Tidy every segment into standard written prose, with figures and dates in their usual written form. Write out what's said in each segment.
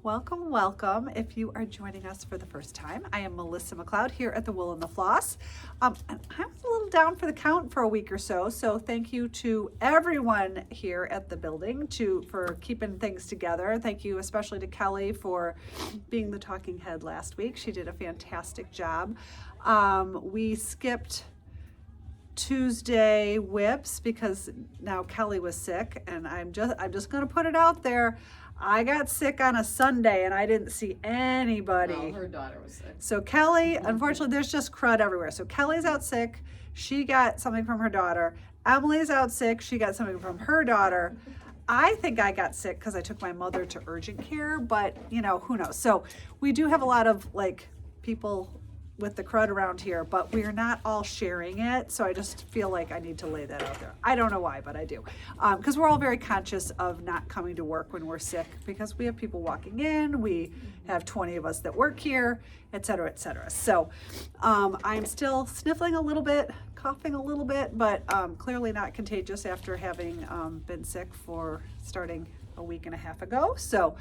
Welcome, welcome. If you are joining us for the first time, I am Melissa McLeod here at the Wool and the Floss. And I was a little down for the count for a week or so thank you to everyone here at the building for keeping things together. Thank you especially to Kelly for being the talking head last week. She did a fantastic job. We skipped Tuesday whips because now Kelly was sick, and I'm just going to put it out there. I got sick on a Sunday and I didn't see anybody. No, her daughter was sick. So Kelly, unfortunately, there's just crud everywhere. So Kelly's out sick. She got something from her daughter. Emily's out sick. She got something from her daughter. I think I got sick because I took my mother to urgent care, but who knows? So we do have a lot of people with the crud around here, but we're not all sharing it. So I just feel like I need to lay that out there. I don't know why, but I do. Because we're all very conscious of not coming to work when we're sick because we have people walking in, we have 20 of us that work here, et cetera, et cetera. So I'm still sniffling a little bit, coughing a little bit, but clearly not contagious after having been sick for starting a week and a half ago. So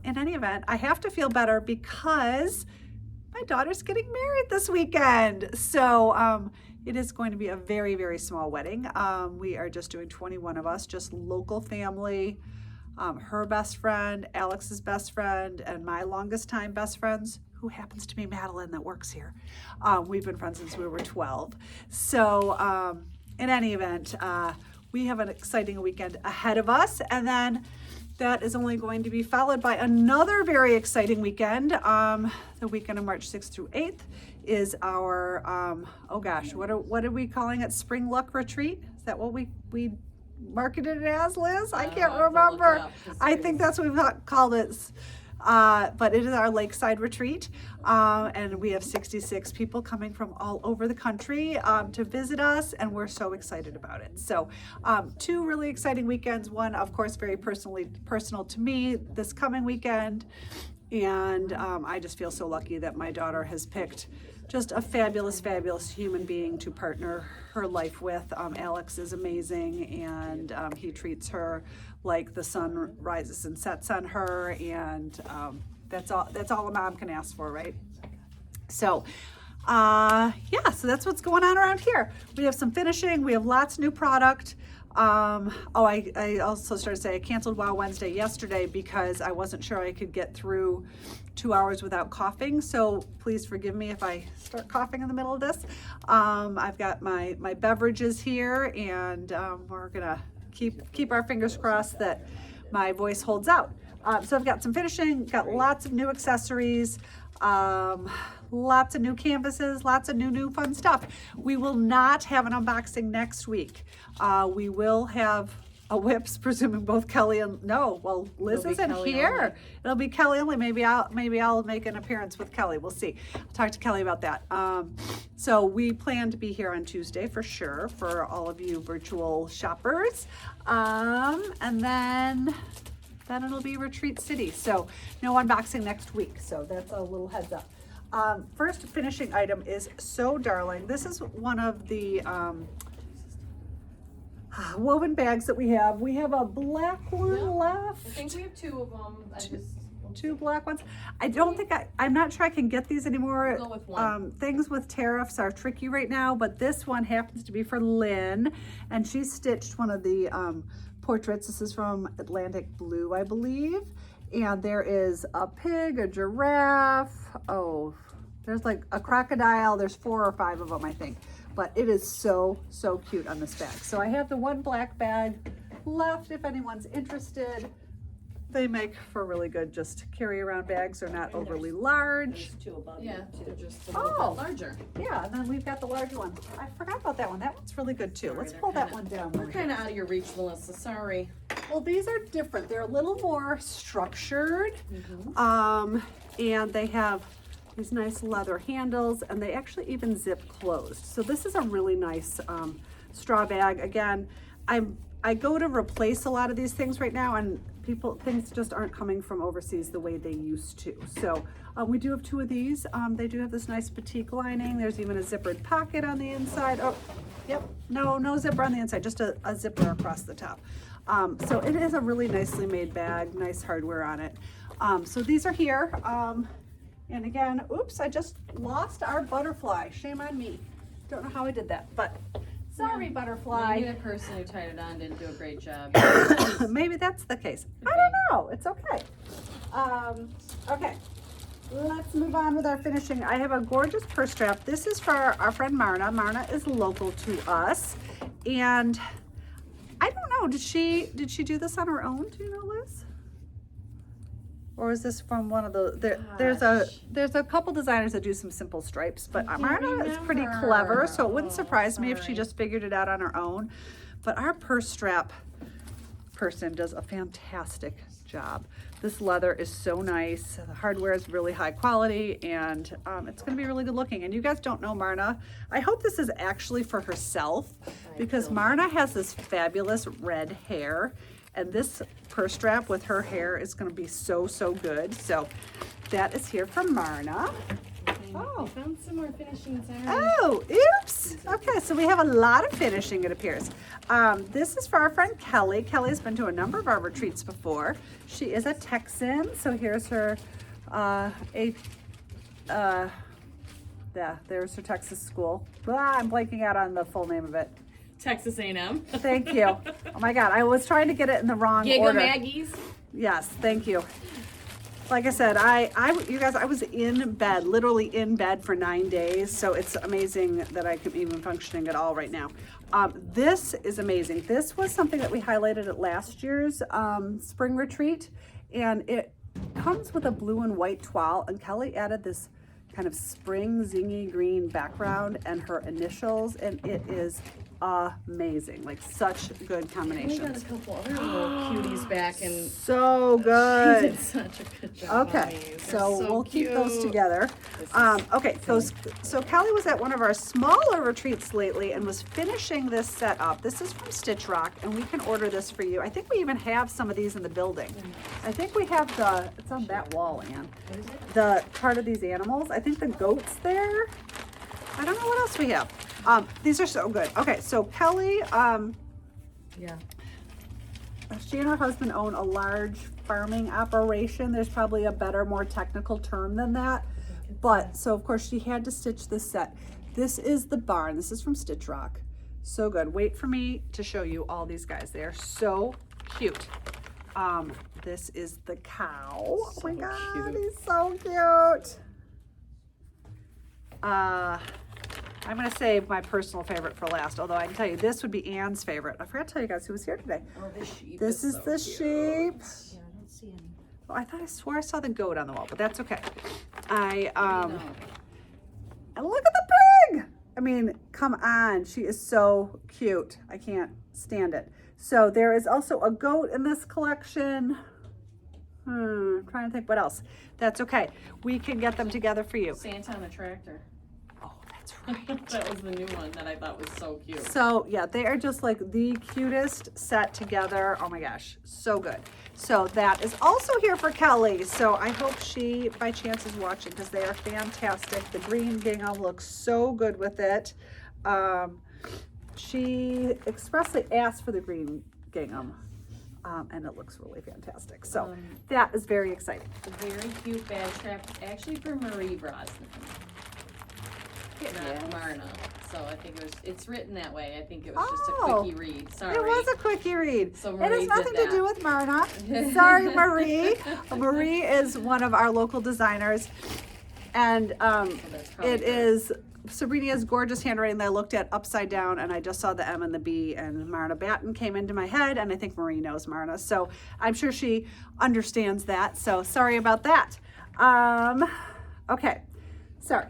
in any event, I have to feel better because my daughter's getting married this weekend. So it is going to be a very, very small wedding. We are just doing 21 of us, just local family, her best friend, Alex's best friend, and my longest time best friends, who happens to be Madeline that works here. We've been friends since we were 12. So in any event, we have an exciting weekend ahead of us. And then that is only going to be followed by another very exciting weekend. The weekend of March 6th through 8th is our, what are we calling it? Spring Luck Retreat? Is that what we marketed it as, Liz? I can't remember. I think that's what we've called it. But it is our lakeside retreat, and we have 66 people coming from all over the country to visit us, and we're so excited about it. So 2 really exciting weekends. One, of course, very personal to me this coming weekend, and I just feel so lucky that my daughter has picked just a fabulous, fabulous human being to partner her life with. Alex is amazing, and he treats her like the sun rises and sets on her, and that's all a mom can ask for, right? So so that's what's going on around here. We have some finishing, we have lots of new product. I also started to say I canceled Wow Wednesday yesterday because I wasn't sure I could get through 2 hours without coughing. So please forgive me if I start coughing in the middle of this. I've got my beverages here, and we're gonna keep our fingers crossed that my voice holds out. So I've got some finishing, got lots of new accessories, lots of new canvases, lots of new fun stuff. We will not have an unboxing next week. We will have a whips, presuming both Kelly and Liz isn't here. Only. It'll be Kelly only. Maybe I'll make an appearance with Kelly. We'll see. I'll talk to Kelly about that. So we plan to be here on Tuesday for sure for all of you virtual shoppers, and then it'll be Retreat City. So no unboxing next week. So that's a little heads up. First finishing item is so darling. This is one of the woven bags that we have. We have a black one left. I think we have 2 of them. Two black ones. I'm not sure I can get these anymore. We'll go with one. Things with tariffs are tricky right now, but this one happens to be for Lynn, and she stitched one of the portraits. This is from Atlantic Blue, I believe. And there is a pig, a giraffe. Oh, there's like a crocodile. There's 4 or 5 of them, I think. But it is so cute on this bag. So I have the one black bag left if anyone's interested. They make for really good just carry around bags. They're not overly large. There's 2 above. Yeah, they're just a little bit larger. Yeah, and then we've got the large one. I forgot about that one. That one's really good too. Let's pull that one down. We're kind of out of your reach, Melissa. Sorry. Well, these are different. They're a little more structured, and they have these nice leather handles, and they actually even zip closed. So this is a really nice straw bag. Again, I go to replace a lot of these things right now, and things just aren't coming from overseas the way they used to. So we do have 2 of these. They do have this nice batik lining. There's even a zippered pocket on the inside. Oh, yep, no zipper on the inside, just a zipper across the top. So it is a really nicely made bag, nice hardware on it. So these are here. And again, oops, I just lost our butterfly. Shame on me. Don't know how I did that, but sorry, butterfly. Maybe the person who tied it on didn't do a great job. Maybe that's the case. I don't know. It's okay. Okay. Let's move on with our finishing. I have a gorgeous purse strap. This is for our friend Marna. Marna is local to us. And I don't know, did she do this on her own? Do you know, Liz? Or is this from one of the there's a couple designers that do some simple stripes, but Marna is pretty clever, so it wouldn't surprise me if she just figured it out on her own. But our purse strap person does a fantastic job. This leather is so nice. The hardware is really high quality, and it's going to be really good looking. And you guys don't know Marna. I hope this is actually for herself, because Marna has this fabulous red hair, and this purse strap with her hair is going to be so good. So that is here from Marna. Oh, found some more finishing. Oh, oops. Okay, so we have a lot of finishing, it appears. This is for our friend Kelly. Kelly's been to a number of our retreats before. She is a Texan, so here's her, there's her Texas school. I'm blanking out on the full name of it. Texas A&M. Thank you. Oh my God, I was trying to get it in the wrong order. Maggie's. Yes, thank you. Like I said, you guys, I was in bed, literally in bed for 9 days. So it's amazing that I can even functioning at all right now. This is amazing. This was something that we highlighted at last year's spring retreat, and it comes with a blue and white toile, and Kelly added this kind of spring zingy green background and her initials, and it is amazing. Like, such good combinations. We got a couple other little cuties back, and so good. she did such a good job. Okay, on so we'll keep those cute. together. Okay, so Kelly was at one of our smaller retreats lately and was finishing this set up. This is from Stitch Rock, and we can order this for you. I think we even have some of these in the building. I think we have it's on that wall, Ann. What is it? The part of these animals. I think the goat's there. I don't know what else we have. These are so good. Okay, so Kelly, Yeah. she and her husband own a large farming operation. There's probably a better, more technical term than that. But, so of course she had to stitch this set. This is the barn. This is from Stitch Rock. So good. Wait for me to show you all these guys. They are so cute. This is the cow. Oh my God, he's so cute. I'm gonna save my personal favorite for last, although I can tell you this would be Ann's favorite. I forgot to tell you guys who was here today. Oh, the sheep. This is so the cute. sheep. Yeah, I don't see any. Oh, I swore I saw the goat on the wall, but that's okay. No. And look at the pig. I mean, come on, she is so cute. I can't stand it. So there is also a goat in this collection. I'm trying to think what else. That's okay. We can get them together for you. Santa on a tractor. Oh, that's right. That was the new one that I thought was so cute. So yeah, they are just like the cutest set together. Oh my gosh, so good. So that is also here for Kelly. So I hope she by chance is watching, because they are fantastic. The green gingham looks so good with it. She expressly asked for the green gingham, and it looks really fantastic. So that is very exciting. A very cute bag strap, actually for Marie Brosnan, not Marna. So I think it's written that way. I think it was just a quickie read. Sorry. It was a quickie read. So it Marie has nothing did to do that. with Marna. Sorry, Marie. Marie is one of our local designers, and that's probably it good. is Sabrina's gorgeous handwriting that I looked at upside down, and I just saw the M and the B, and Marna Batten came into my head, and I think Marie knows Marna, so I'm sure she understands that. So sorry about that. Okay, sorry.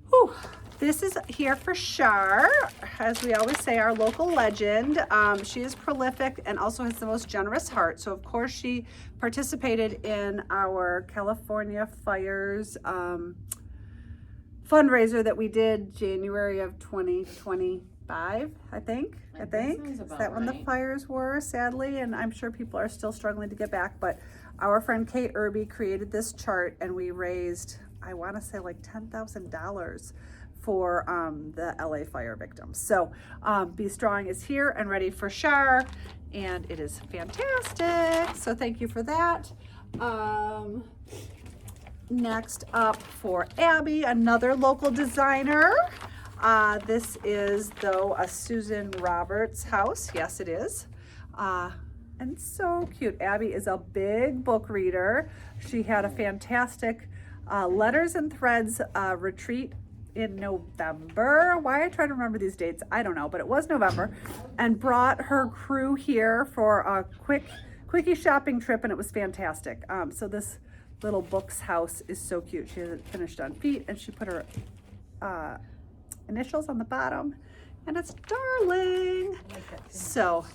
Whew. This is here for Shar, as we always say, our local legend. She is prolific and also has the most generous heart. So of course she participated in our California Fires fundraiser that we did January of 2025, I think. That sounds Is about that when the right. fires were, sadly, and I'm sure people are still struggling to get back, but our friend Kate Irby created this chart, and we raised, I want to say, like $10,000 for the LA fire victims. So Be Strong is here and ready for Shar, and it is fantastic. So thank you for that. Next up for Abby, another local designer. This is, though, a Susan Roberts house. Yes, it is. And so cute. Abby is a big book reader. She had a fantastic Letters and Threads retreat in November. Why I try to remember these dates, I don't know, but it was November, and brought her crew here for a quickie shopping trip, and it was fantastic. So this little book's house is so cute. She has it finished on feet, and she put her initials on the bottom, and it's darling. So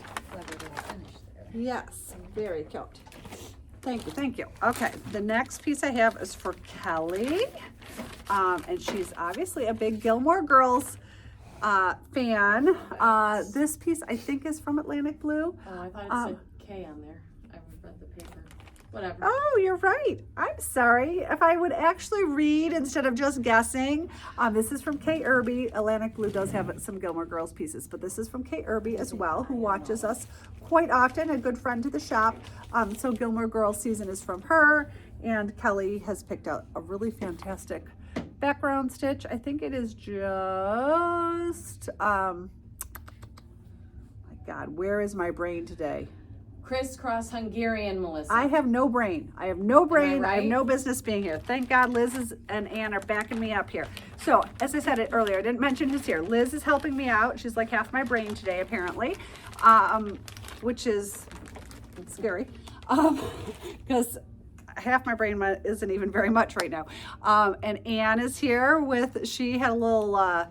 yes, very cute. Thank you. Okay, the next piece I have is for Kelly, and she's obviously a big Gilmore Girls fan. This piece I think is from Atlantic Blue. Oh, I thought it said K on there. I read the paper. Whatever. Oh, you're right. I'm sorry. If I would actually read instead of just guessing, this is from Kay Irby. Atlantic Blue does have some Gilmore Girls pieces, but this is from Kay Irby as well, who watches us quite often, a good friend to the shop. So Gilmore Girls season is from her, and Kelly has picked out a really fantastic background stitch. I think it is just, my God, where is my brain today? Crisscross Hungarian, Melissa. I have no brain. I have no brain. Right? I have no business being here. Thank God Liz and Ann are backing me up here. So, as I said it earlier, I didn't mention who's here. Liz is helping me out. She's like half my brain today, apparently, which is scary because half my brain isn't even very much right now. And Ann is here she had a little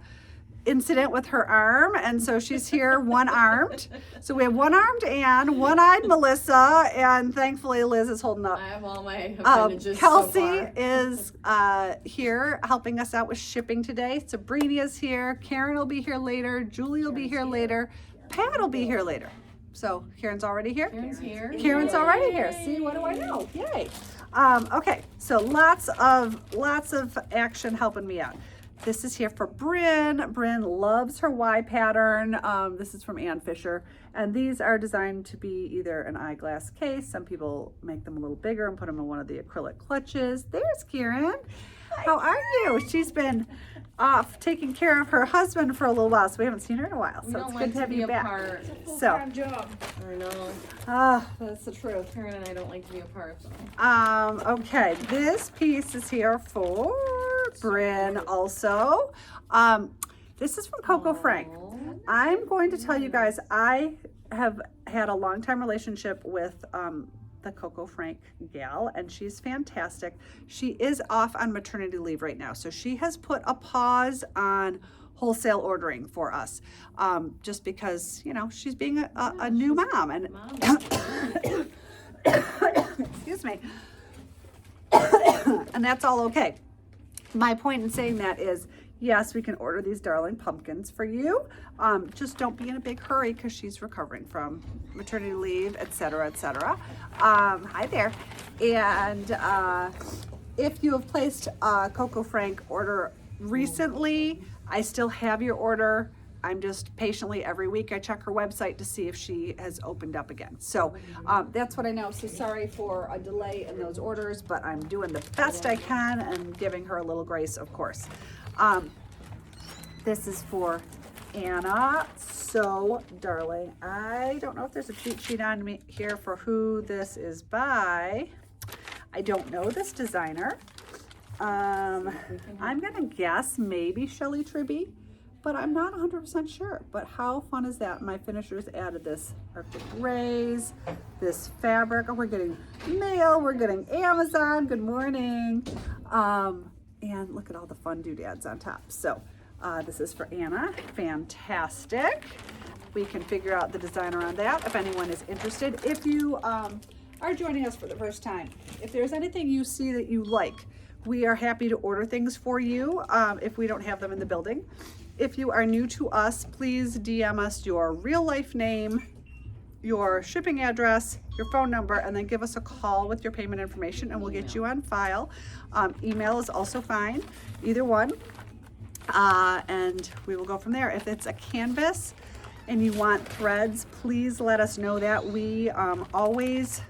incident with her arm, and so she's here one-armed. So we have one-armed Ann, one-eyed Melissa, and thankfully Liz is holding up. I have all my appendages Kelsey so far. is here helping us out with shipping today. Sabrina is here. Karen will be here later. Julie will be here later. Pat will be here later. So Karen's already here. Karen's here. Karen's already here. See, what do I know? Yay. Okay, so lots of action helping me out. This is here for Bryn. Bryn loves her Y pattern. This is from Ann Fisher. And these are designed to be either an eyeglass case. Some people make them a little bigger and put them in one of the acrylic clutches. There's Karen. How are you? She's been off taking care of her husband for a little while, so we haven't seen her in a while. So it's good to have you back. So, I know. that's the truth. Karen and I don't like to be apart. So. Okay, this piece is here for Bryn also. This is from Coco Frank. I'm going to tell you guys, I have had a long time relationship with the Coco Frank gal, and she's fantastic. She is off on maternity leave right now, so she has put a pause on wholesale ordering for us, just because, you know, she's being a new mom, and excuse me, and that's all okay. My point in saying that is, yes, we can order these darling pumpkins for you. Just don't be in a big hurry because she's recovering from maternity leave, etc., etc. Hi there. And if you have placed a Coco Frank order recently, I still have your order. I'm just patiently every week I check her website to see if she has opened up again. So that's what I know. So sorry for a delay in those orders, but I'm doing the best I can and giving her a little grace, of course. This is for Anna. So darling, I don't know if there's a cheat sheet on me here for who this is by. I don't know this designer. I'm gonna guess maybe Shelley Tribby, but I'm not 100% sure. But how fun is that? My finishers added this Arctic Rays, this fabric. Oh, we're getting mail, we're getting Amazon. Good morning. And look at all the fun doodads on top. So this is for Anna. Fantastic. We can figure out the designer on that if anyone is interested. If you are joining us for the first time, if there's anything you see that you like, we are happy to order things for you if we don't have them in the building. If you are new to us, please DM us your real life name, your shipping address, your phone number, and then give us a call with your payment information and we'll get you on file. Email is also fine, either one. And we will go from there. If it's a canvas and you want threads, please let us know that. We always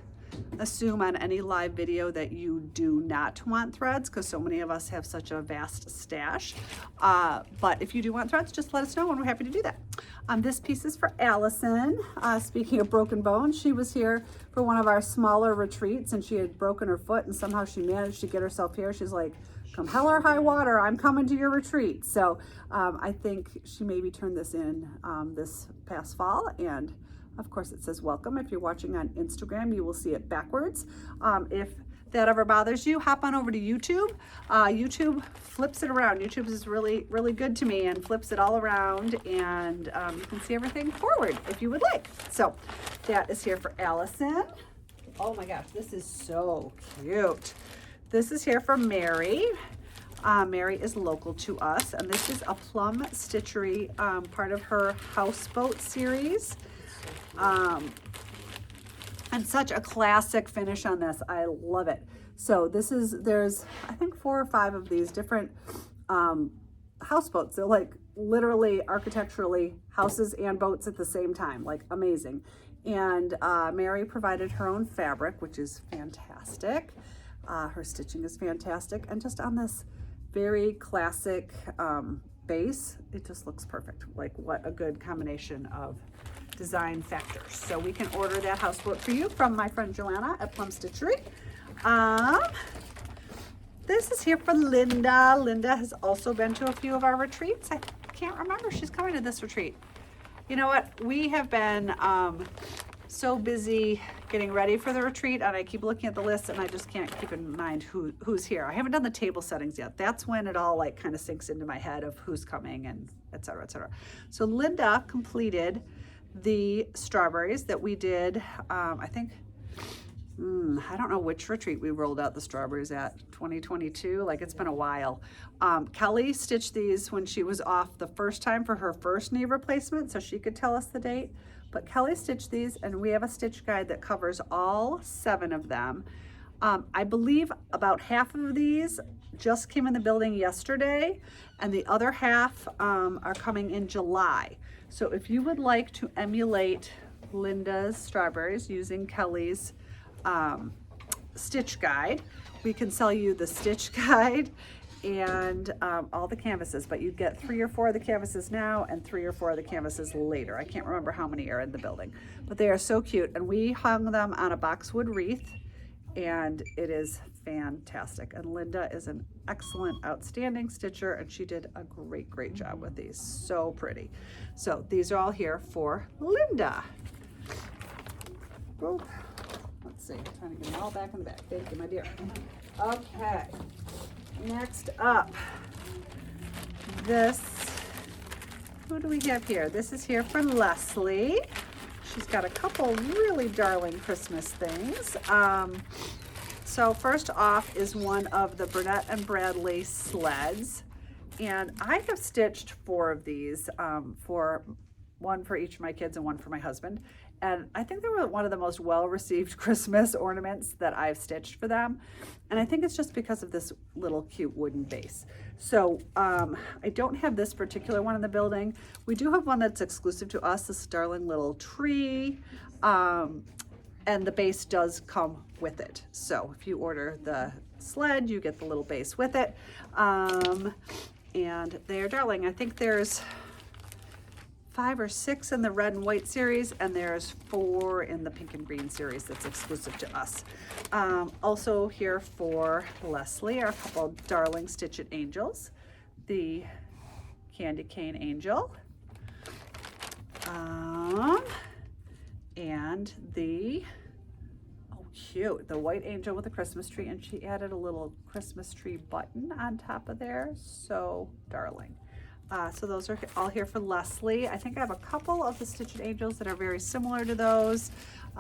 assume on any live video that you do not want threads, because so many of us have such a vast stash. But if you do want threads, just let us know and we're happy to do that. This piece is for Allison. Speaking of broken bones, she was here for one of our smaller retreats and she had broken her foot and somehow she managed to get herself here. She's like, come hell or high water, I'm coming to your retreat. So I think she maybe turned this in this past fall, and of course it says welcome. If you're watching on Instagram, you will see it backwards. If that ever bothers you, hop on over to YouTube. YouTube flips it around. YouTube is really, really good to me and flips it all around, and you can see everything forward if you would like. So that is here for Allison. Oh my gosh, this is so cute. This is here for Mary. Mary is local to us, and this is a plum stitchery, part of her houseboat series. And such a classic finish on this. I love it. So there's I think 4 or 5 of these different houseboats. They're like literally architecturally houses and boats at the same time, like amazing. And Mary provided her own fabric, which is fantastic. Her stitching is fantastic, and just on this very classic base, it just looks perfect. Like, what a good combination of design factors. So we can order that houseboat for you from my friend Joanna at Plum Stitchery. This is here for Linda. Linda has also been to a few of our retreats. I can't remember if she's coming to this retreat. You know what? We have been so busy getting ready for the retreat, and I keep looking at the list and I just can't keep in mind who's here. I haven't done the table settings yet. That's when it all like kind of sinks into my head of who's coming and et cetera, et cetera. So Linda completed the strawberries that we did, I think, I don't know which retreat we rolled out the strawberries at, 2022, like it's been a while. Kelly stitched these when she was off the first time for her first knee replacement, so she could tell us the date. But Kelly stitched these, and we have a stitch guide that covers all 7 of them. I believe about half of these just came in the building yesterday, and the other half are coming in July. So if you would like to emulate Linda's strawberries using Kelly's stitch guide, we can sell you the stitch guide and all the canvases, but you get 3 or 4 of the canvases now and 3 or 4 of the canvases later. I can't remember how many are in the building, but they are so cute, and we hung them on a boxwood wreath, and it is fantastic. And Linda is an excellent, outstanding stitcher, and she did a great job with these. So pretty. So these are all here for Linda. Oh, let's see, I'm trying to get them all back in the back. Thank you, my dear. Okay, next up, who do we have here? This is here for Leslie. She's got a couple really darling Christmas things. So first off is one of the Burnett and Bradley sleds. And I have stitched 4 of these, one for each of my kids and one for my husband. And I think they were one of the most well-received Christmas ornaments that I've stitched for them. And I think it's just because of this little cute wooden base. So I don't have this particular one in the building. We do have one that's exclusive to us, this darling little tree. And the base does come with it. So if you order the sled, you get the little base with it. And they are darling. I think there's 5 or 6 in the red and white series, and there's 4 in the pink and green series that's exclusive to us. Also here for Leslie are a couple darling Stitch It angels. The candy cane angel. And the, oh cute, the white angel with a Christmas tree, and she added a little Christmas tree button on top of there. So darling. So those are all here for Leslie. I think I have a couple of the Stitched Angels that are very similar to those.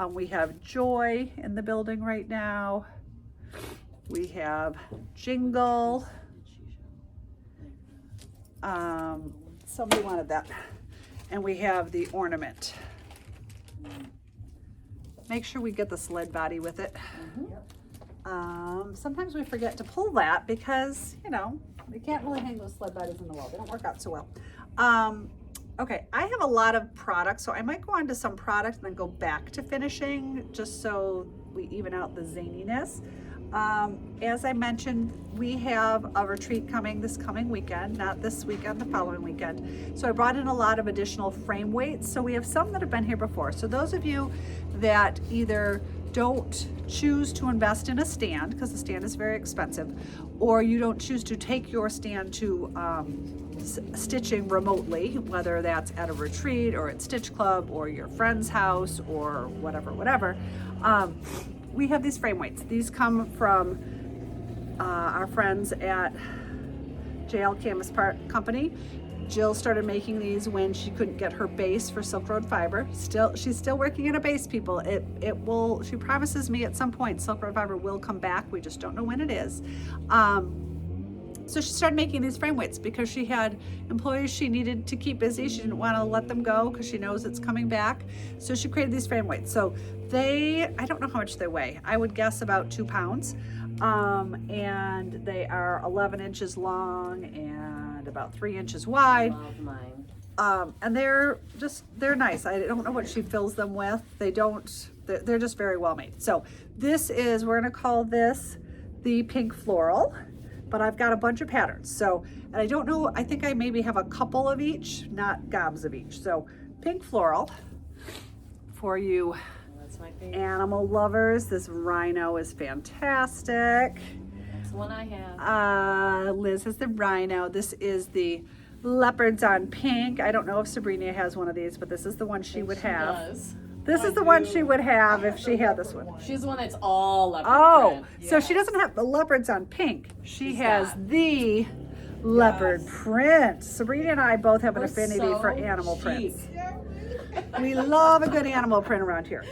We have Joy in the building right now. We have Jingle. Somebody wanted that. And we have the ornament. Make sure we get the sled body with it. Sometimes we forget to pull that because, you know, we can't really hang those sled bodies in the wall. They don't work out so well. Okay, I have a lot of products, so I might go on to some products and then go back to finishing, just so we even out the zaniness. As I mentioned, we have a retreat coming this coming weekend, not this weekend, the following weekend. So I brought in a lot of additional frame weights. So we have some that have been here before. So those of you that either don't choose to invest in a stand, because the stand is very expensive, or you don't choose to take your stand to stitching remotely, whether that's at a retreat or at Stitch Club or your friend's house or whatever, we have these frame weights. These come from our friends at JL Canvas Part Company. Jill started making these when she couldn't get her base for Silk Road Fiber. She's still working at a base, people. It will, she promises me at some point Silk Road Fiber will come back. We just don't know when it is. So she started making these frame weights because she had employees she needed to keep busy. She didn't want to let them go because she knows it's coming back. So she created these frame weights. So I don't know how much they weigh. I would guess about 2 pounds. And they are 11 inches long and about 3 inches wide. Love mine. And they're nice. I don't know what she fills them with. They're just very well made. So we're gonna call this the pink floral, but I've got a bunch of patterns. So, and I don't know, I think I maybe have a couple of each, not gobs of each. So pink floral for you That's my favorite. animal lovers. This rhino is fantastic. That's the one I have. Liz has the rhino. This is the leopards on pink. I don't know if Sabrina has one of these, but this is the one she would have. Does. This is the one she would have if she had this one. She's the one that's all leopard Oh, print. so she doesn't have the leopards on pink. She She's has got- the leopard print. Sabrina and I both have an We're affinity so for animal chic. prints. We love a good animal print around here.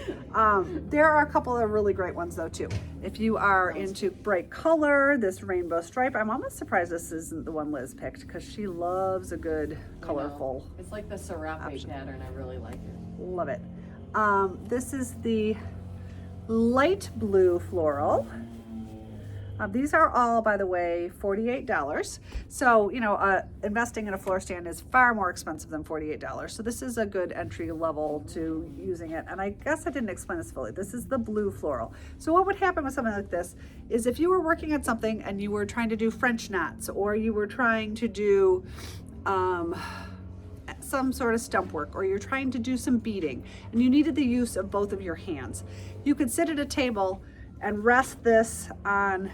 There are a couple of really great ones though too. If you are into bright color, this rainbow stripe, I'm almost surprised this isn't the one Liz picked because she loves a good colorful. It's like the serape option. pattern. I really like it. Love it. This is the light blue floral. These are all, by the way, $48. So, investing in a floor stand is far more expensive than $48. So this is a good entry level to using it. And I guess I didn't explain this fully. This is the blue floral. So what would happen with something like this is if you were working on something and you were trying to do French knots, or you were trying to do some sort of stump work, or you're trying to do some beading and you needed the use of both of your hands, you could sit at a table and rest this on,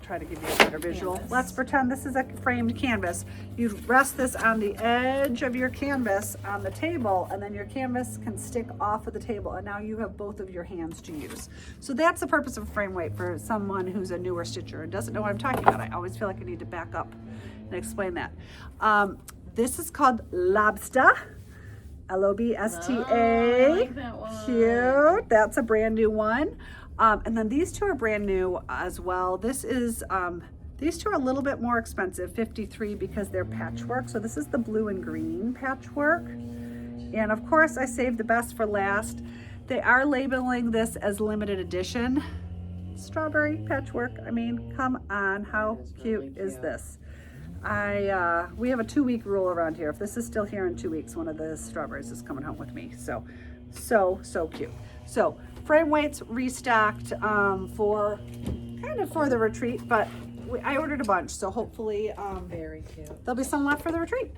try to give you a better visual. Canvas. Let's pretend this is a framed canvas. You rest this on the edge of your canvas on the table, and then your canvas can stick off of the table, and now you have both of your hands to use. So that's the purpose of a frame weight for someone who's a newer stitcher and doesn't know what I'm talking about. I always feel like I need to back up and explain that. This is called Lobsta, Lobsta. Oh, I like that one. Cute. That's a brand new one. And then these two are brand new as well. This is, these two are a little bit more expensive, $53, because they're patchwork. So this is the blue and green patchwork. And of course I saved the best for last. They are labeling this as limited edition. Strawberry patchwork. I mean, come on, how cute is this? We have a 2-week rule around here. If this is still here in 2 weeks, one of the strawberries is coming home with me. So cute. So frame weights restocked for the retreat, but I ordered a bunch, so hopefully Very cute. there'll be some left for the retreat.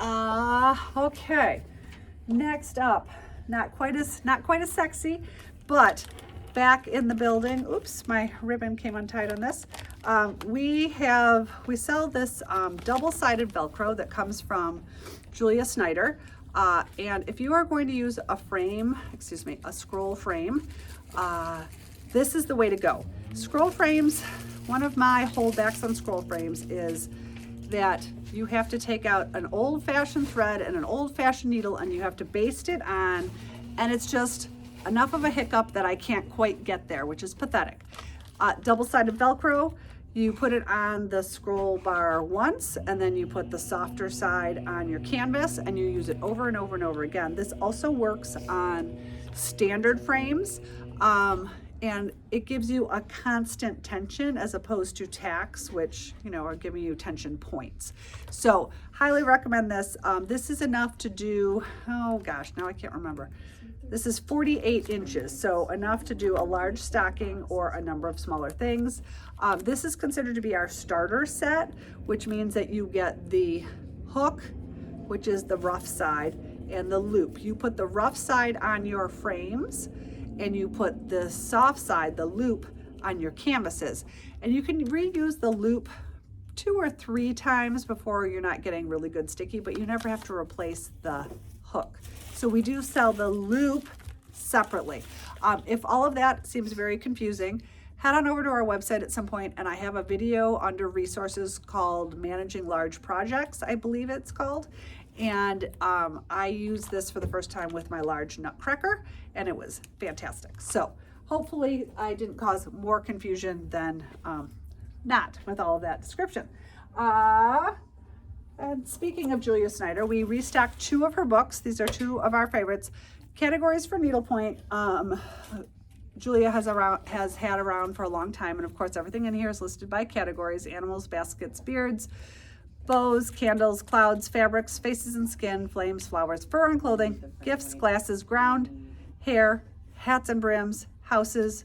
Okay. Next up, not quite as sexy, but back in the building. Oops, my ribbon came untied on this. We sell this double-sided Velcro that comes from Julia Snyder. And if you are going to use a scroll frame, this is the way to go. Scroll frames, one of my holdbacks on scroll frames is that you have to take out an old-fashioned thread and an old-fashioned needle, and you have to baste it on, and it's just enough of a hiccup that I can't quite get there, which is pathetic. Double-sided Velcro, you put it on the scroll bar once, and then you put the softer side on your canvas, and you use it over and over and over again. This also works on standard frames, and it gives you a constant tension as opposed to tacks, which are giving you tension points. So highly recommend this. This is enough to do, oh gosh, now I can't remember. This is 48 inches, so enough to do a large stocking or a number of smaller things. This is considered to be our starter set, which means that you get the hook, which is the rough side, and the loop. You put the rough side on your frames, and you put the soft side, the loop, on your canvases. And you can reuse the loop 2 or 3 times before you're not getting really good sticky, but you never have to replace the hook. So we do sell the loop separately. If all of that seems very confusing, head on over to our website at some point, and I have a video under resources called Managing Large Projects, I believe it's called. And I used this for the first time with my large nutcracker, and it was fantastic. So hopefully I didn't cause more confusion than not with all of that description. And speaking of Julia Snyder, we restocked 2 of her books. These are 2 of our favorites. Categories for Needlepoint. Julia has had around for a long time, and of course everything in here is listed by categories: animals, baskets, beards, bows, candles, clouds, fabrics, faces and skin, flames, flowers, fur and clothing, gifts, glasses, ground, hair, hats and brims, houses,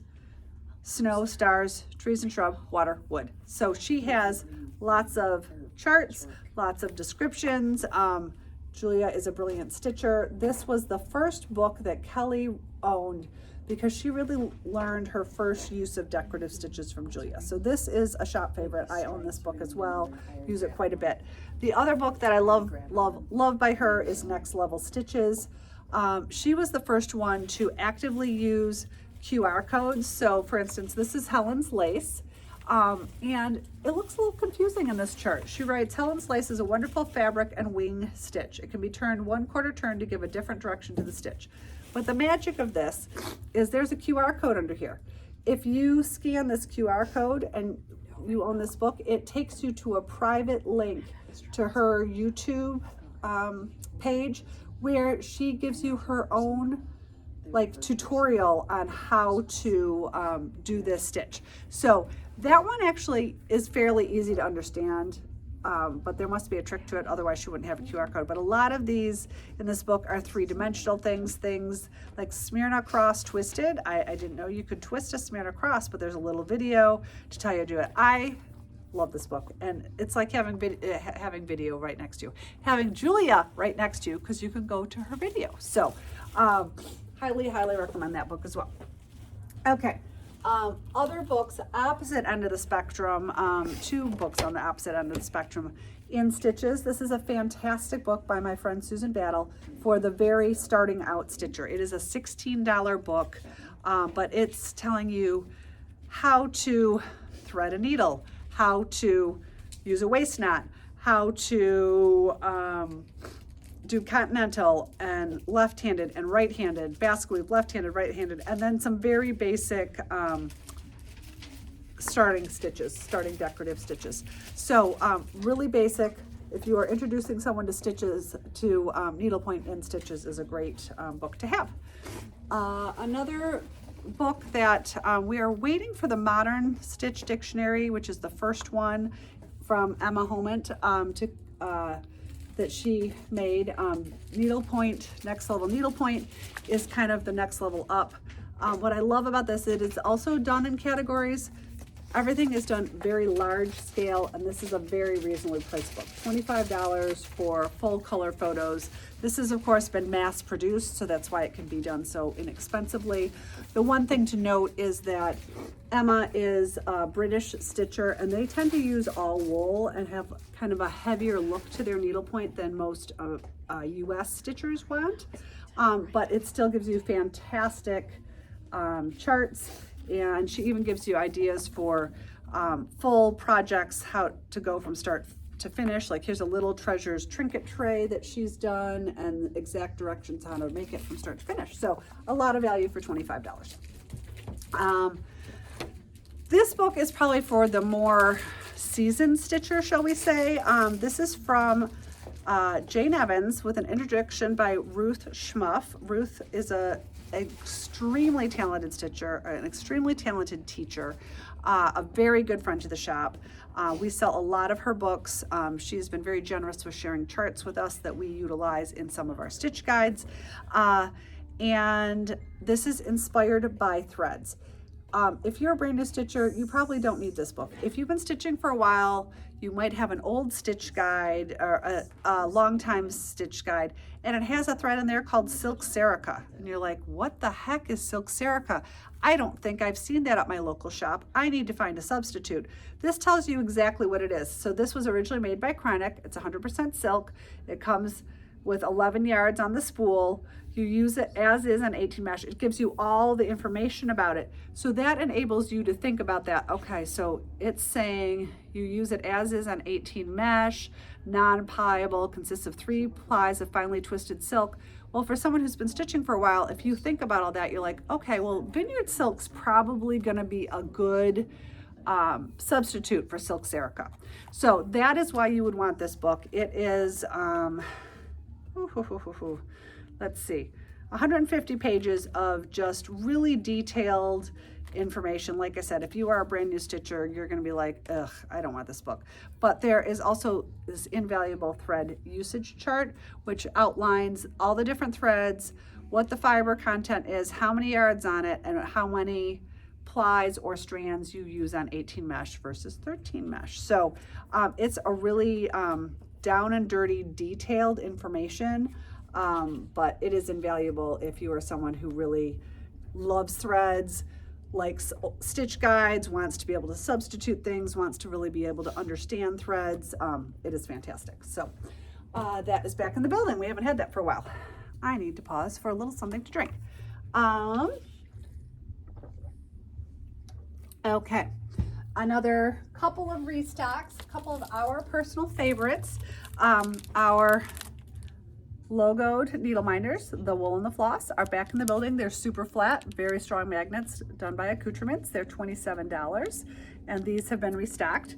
snow, stars, trees and shrub, water, wood. So she has lots of charts, lots of descriptions. Julia is a brilliant stitcher. This was the first book that Kelly owned because she really learned her first use of decorative stitches from Julia. So this is a shop favorite. I own this book as well, use it quite a bit. The other book that I love by her is Next Level Stitches. She was the first one to actively use QR codes. So for instance, this is Helen's Lace. And it looks a little confusing in this chart. She writes, Helen's Lace is a wonderful fabric and wing stitch. It can be turned 1/4 turn to give a different direction to the stitch. But the magic of this is there's a QR code under here. If you scan this QR code and you own this book, it takes you to a private link to her YouTube page where she gives you her own tutorial on how to do this stitch. So that one actually is fairly easy to understand, but there must be a trick to it, otherwise she wouldn't have a QR code. But a lot of these in this book are 3-dimensional things like Smyrna cross twisted. I didn't know you could twist a Smyrna cross, but there's a little video to tell you to do it. I love this book, and it's like having video right next to you, having Julia right next to you, because you can go to her video. So highly recommend that book as well. Okay. Other books, opposite end of the spectrum, 2 books on the opposite end of the spectrum in stitches. This is a fantastic book by my friend Susan Battle for the very starting out stitcher. It is a $16 book, but it's telling you how to thread a needle, how to use a waist knot, how to do continental and left-handed and right-handed, basket weave, left-handed, right-handed, and then some very basic starting decorative stitches. So really basic. If you are introducing someone to stitches, to needlepoint and stitches is a great book to have. Another book that we are waiting for, the Modern Stitch Dictionary, which is the first one from Emma Homant that she made. Needlepoint, Next Level Needlepoint is kind of the next level up. What I love about this, it is also done in categories. Everything is done very large scale, and this is a very reasonably priced book. $25 for full color photos. This has, of course, been mass produced, so that's why it can be done so inexpensively. The one thing to note is that Emma is a British stitcher, and they tend to use all wool and have kind of a heavier look to their needlepoint than most US stitchers want. But it still gives you fantastic charts, and she even gives you ideas for full projects, how to go from start to finish. Like here's a Little Treasures trinket tray that she's done, and exact directions on how to make it from start to finish. So a lot of value for $25. This book is probably for the more seasoned stitcher, shall we say. This is from Jane Evans with an introduction by Ruth Schmuff. Ruth is an extremely talented stitcher, an extremely talented teacher, a very good friend to the shop. We sell a lot of her books. She's been very generous with sharing charts with us that we utilize in some of our stitch guides. And this is inspired by threads. If you're a brand new stitcher, you probably don't need this book. If you've been stitching for a while, you might have an old stitch guide or a long time stitch guide, and it has a thread in there called Silk Serica. And you're like, what the heck is Silk Serica? I don't think I've seen that at my local shop. I need to find a substitute. This tells you exactly what it is. So this was originally made by Kreinik. It's 100% silk. It comes with 11 yards on the spool. You use it as is on 18 mesh. It gives you all the information about it. So that enables you to think about that. Okay, so it's saying you use it as is on 18 mesh, non-pliable, consists of 3 plies of finely twisted silk. Well, for someone who's been stitching for a while, if you think about all that, you're like, okay, well, vineyard silk's probably gonna be a good substitute for Silk Serica. So that is why you would want this book. It is, let's see, 150 pages of just really detailed information. Like I said, if you are a brand new stitcher, you're going to be like, ugh, I don't want this book. But there is also this invaluable thread usage chart, which outlines all the different threads, what the fiber content is, how many yards on it, and how many plies or strands you use on 18 mesh versus 13 mesh. So it's a really down and dirty, detailed information. But it is invaluable if you are someone who really loves threads, likes stitch guides, wants to be able to substitute things, wants to really be able to understand threads. It is fantastic. So that is back in the building. We haven't had that for a while. I need to pause for a little something to drink. Okay, another couple of restocks, a couple of our personal favorites. Our logoed needle minders, the wool and the floss, are back in the building. They're super flat, very strong magnets done by Accoutrements. They're $27, and these have been restocked.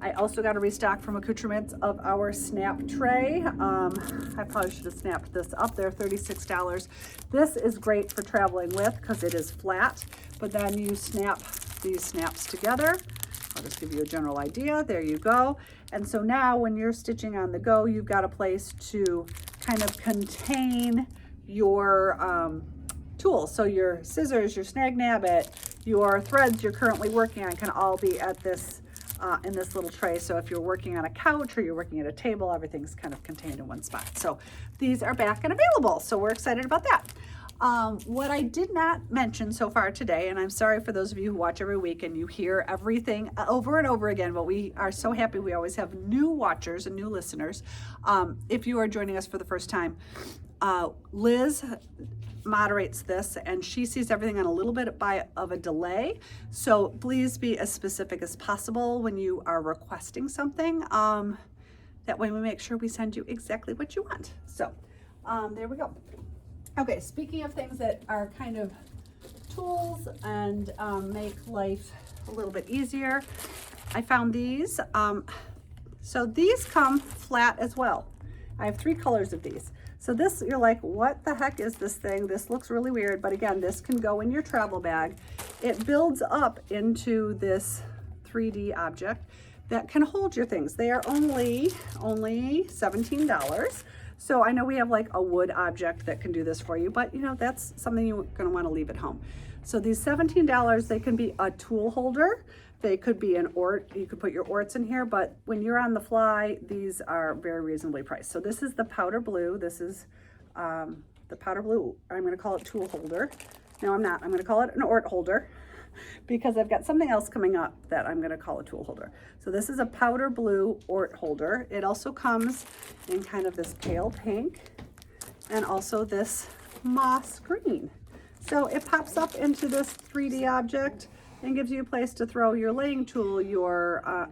I also got a restock from Accoutrements of our snap tray. I probably should have snapped this up. They're $36. This is great for traveling with because it is flat, but then you snap these snaps together. I'll just give you a general idea. There you go. And so now when you're stitching on the go, you've got a place to kind of contain your tools. So your scissors, your snag nabbit, your threads you're currently working on can all be at this in this little tray. So if you're working on a couch or you're working at a table, everything's kind of contained in one spot. So these are back and available. So we're excited about that. What I did not mention so far today, and I'm sorry for those of you who watch every week and you hear everything over and over again, but we are so happy we always have new watchers and new listeners. If you are joining us for the first time, Liz moderates this and she sees everything on a little bit of a delay. So please be as specific as possible when you are requesting something. That way we make sure we send you exactly what you want. So there we go. Okay, speaking of things that are kind of tools and make life a little bit easier, I found these. So these come flat as well. I have 3 colors of these. So this, you're like, what the heck is this thing? This looks really weird, but again, this can go in your travel bag. It builds up into this 3D object that can hold your things. They are only $17. So I know we have like a wood object that can do this for you, but you know, that's something you're gonna wanna leave at home. So these $17, they can be a tool holder. They could be an ort, you could put your orts in here, but when you're on the fly, these are very reasonably priced. So this is the powder blue. This is the powder blue. I'm gonna call it tool holder. No, I'm not. I'm gonna call it an ort holder because I've got something else coming up that I'm gonna call a tool holder. So this is a powder blue ort holder. It also comes in kind of this pale pink and also this moss green. So it pops up into this 3D object and gives you a place to throw your laying tool, your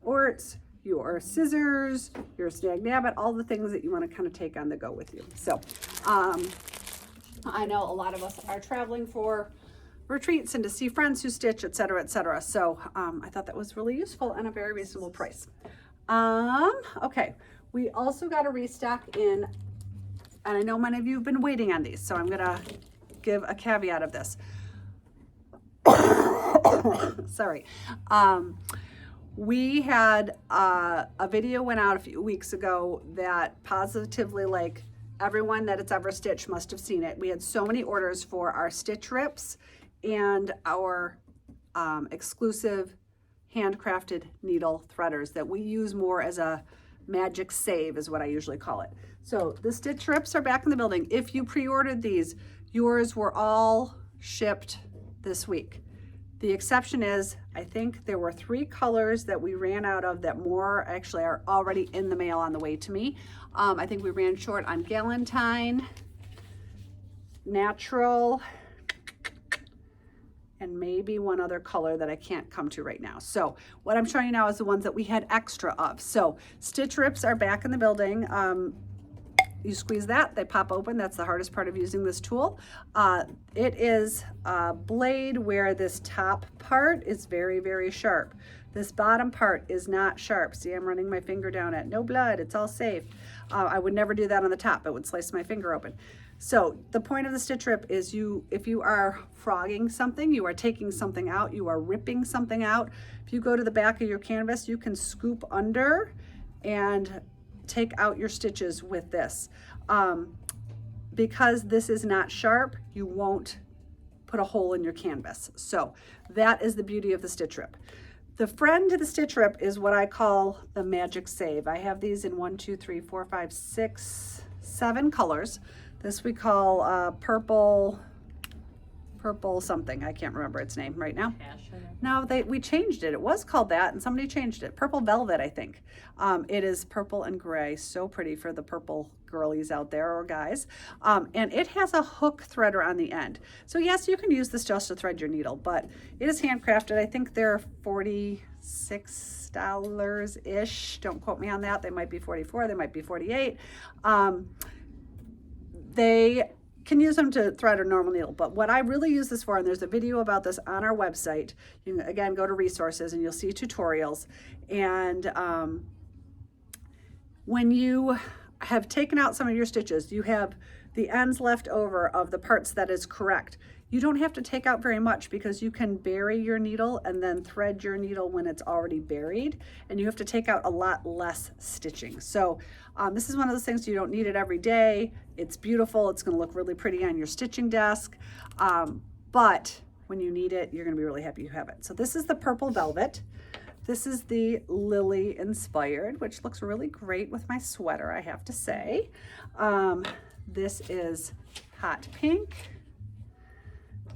orts, your scissors, your snag nabbit, all the things that you want to kind of take on the go with you. So I know a lot of us are traveling for retreats and to see friends who stitch, et cetera, et cetera. So I thought that was really useful and a very reasonable price. Okay, we also got a restock in, and I know many of you have been waiting on these, so I'm gonna give a caveat of this. Sorry. We had a video went out a few weeks ago that positively like everyone that it's ever stitched must have seen it. We had so many orders for our stitch rips and our exclusive handcrafted needle threaders that we use more as a magic save is what I usually call it. So the stitch rips are back in the building. If you pre-ordered these, yours were all shipped this week. The exception is, I think there were 3 colors that we ran out of that more actually are already in the mail on the way to me. I think we ran short on Galentine, Natural, and maybe one other color that I can't come to right now. So what I'm showing you now is the ones that we had extra of. So stitch rips are back in the building. You squeeze that, they pop open. That's the hardest part of using this tool. It is a blade where this top part is very, very sharp. This bottom part is not sharp. See, I'm running my finger down it. No blood, it's all safe. I would never do that on the top. It would slice my finger open. So the point of the stitch rip is if you are frogging something, you are taking something out, you are ripping something out. If you go to the back of your canvas, you can scoop under and take out your stitches with this. Because this is not sharp, you won't put a hole in your canvas. So that is the beauty of the stitch rip. The friend to the stitch rip is what I call the magic save. I have these in 1, 2, 3, 4, 5, 6, 7 colors. This we call purple something. I can't remember its name right now. Passion. No, we changed it. It was called that, and somebody changed it. Purple velvet, I think. It is purple and gray. So pretty for the purple girlies out there, or guys. And it has a hook threader on the end. So yes, you can use this just to thread your needle, but it is handcrafted. I think they're $46-ish. Don't quote me on that. They might be 44. They might be 48. They can use them to thread a normal needle, but what I really use this for, and there's a video about this on our website, you can again go to resources and you'll see tutorials. And when you have taken out some of your stitches, you have the ends left over of the parts that is correct. You don't have to take out very much because you can bury your needle and then thread your needle when it's already buried, and you have to take out a lot less stitching. So this is one of those things, you don't need it every day. It's beautiful. It's going to look really pretty on your stitching desk. But when you need it, you're going to be really happy you have it. So this is the purple velvet. This is the lily inspired, which looks really great with my sweater, I have to say. This is hot pink.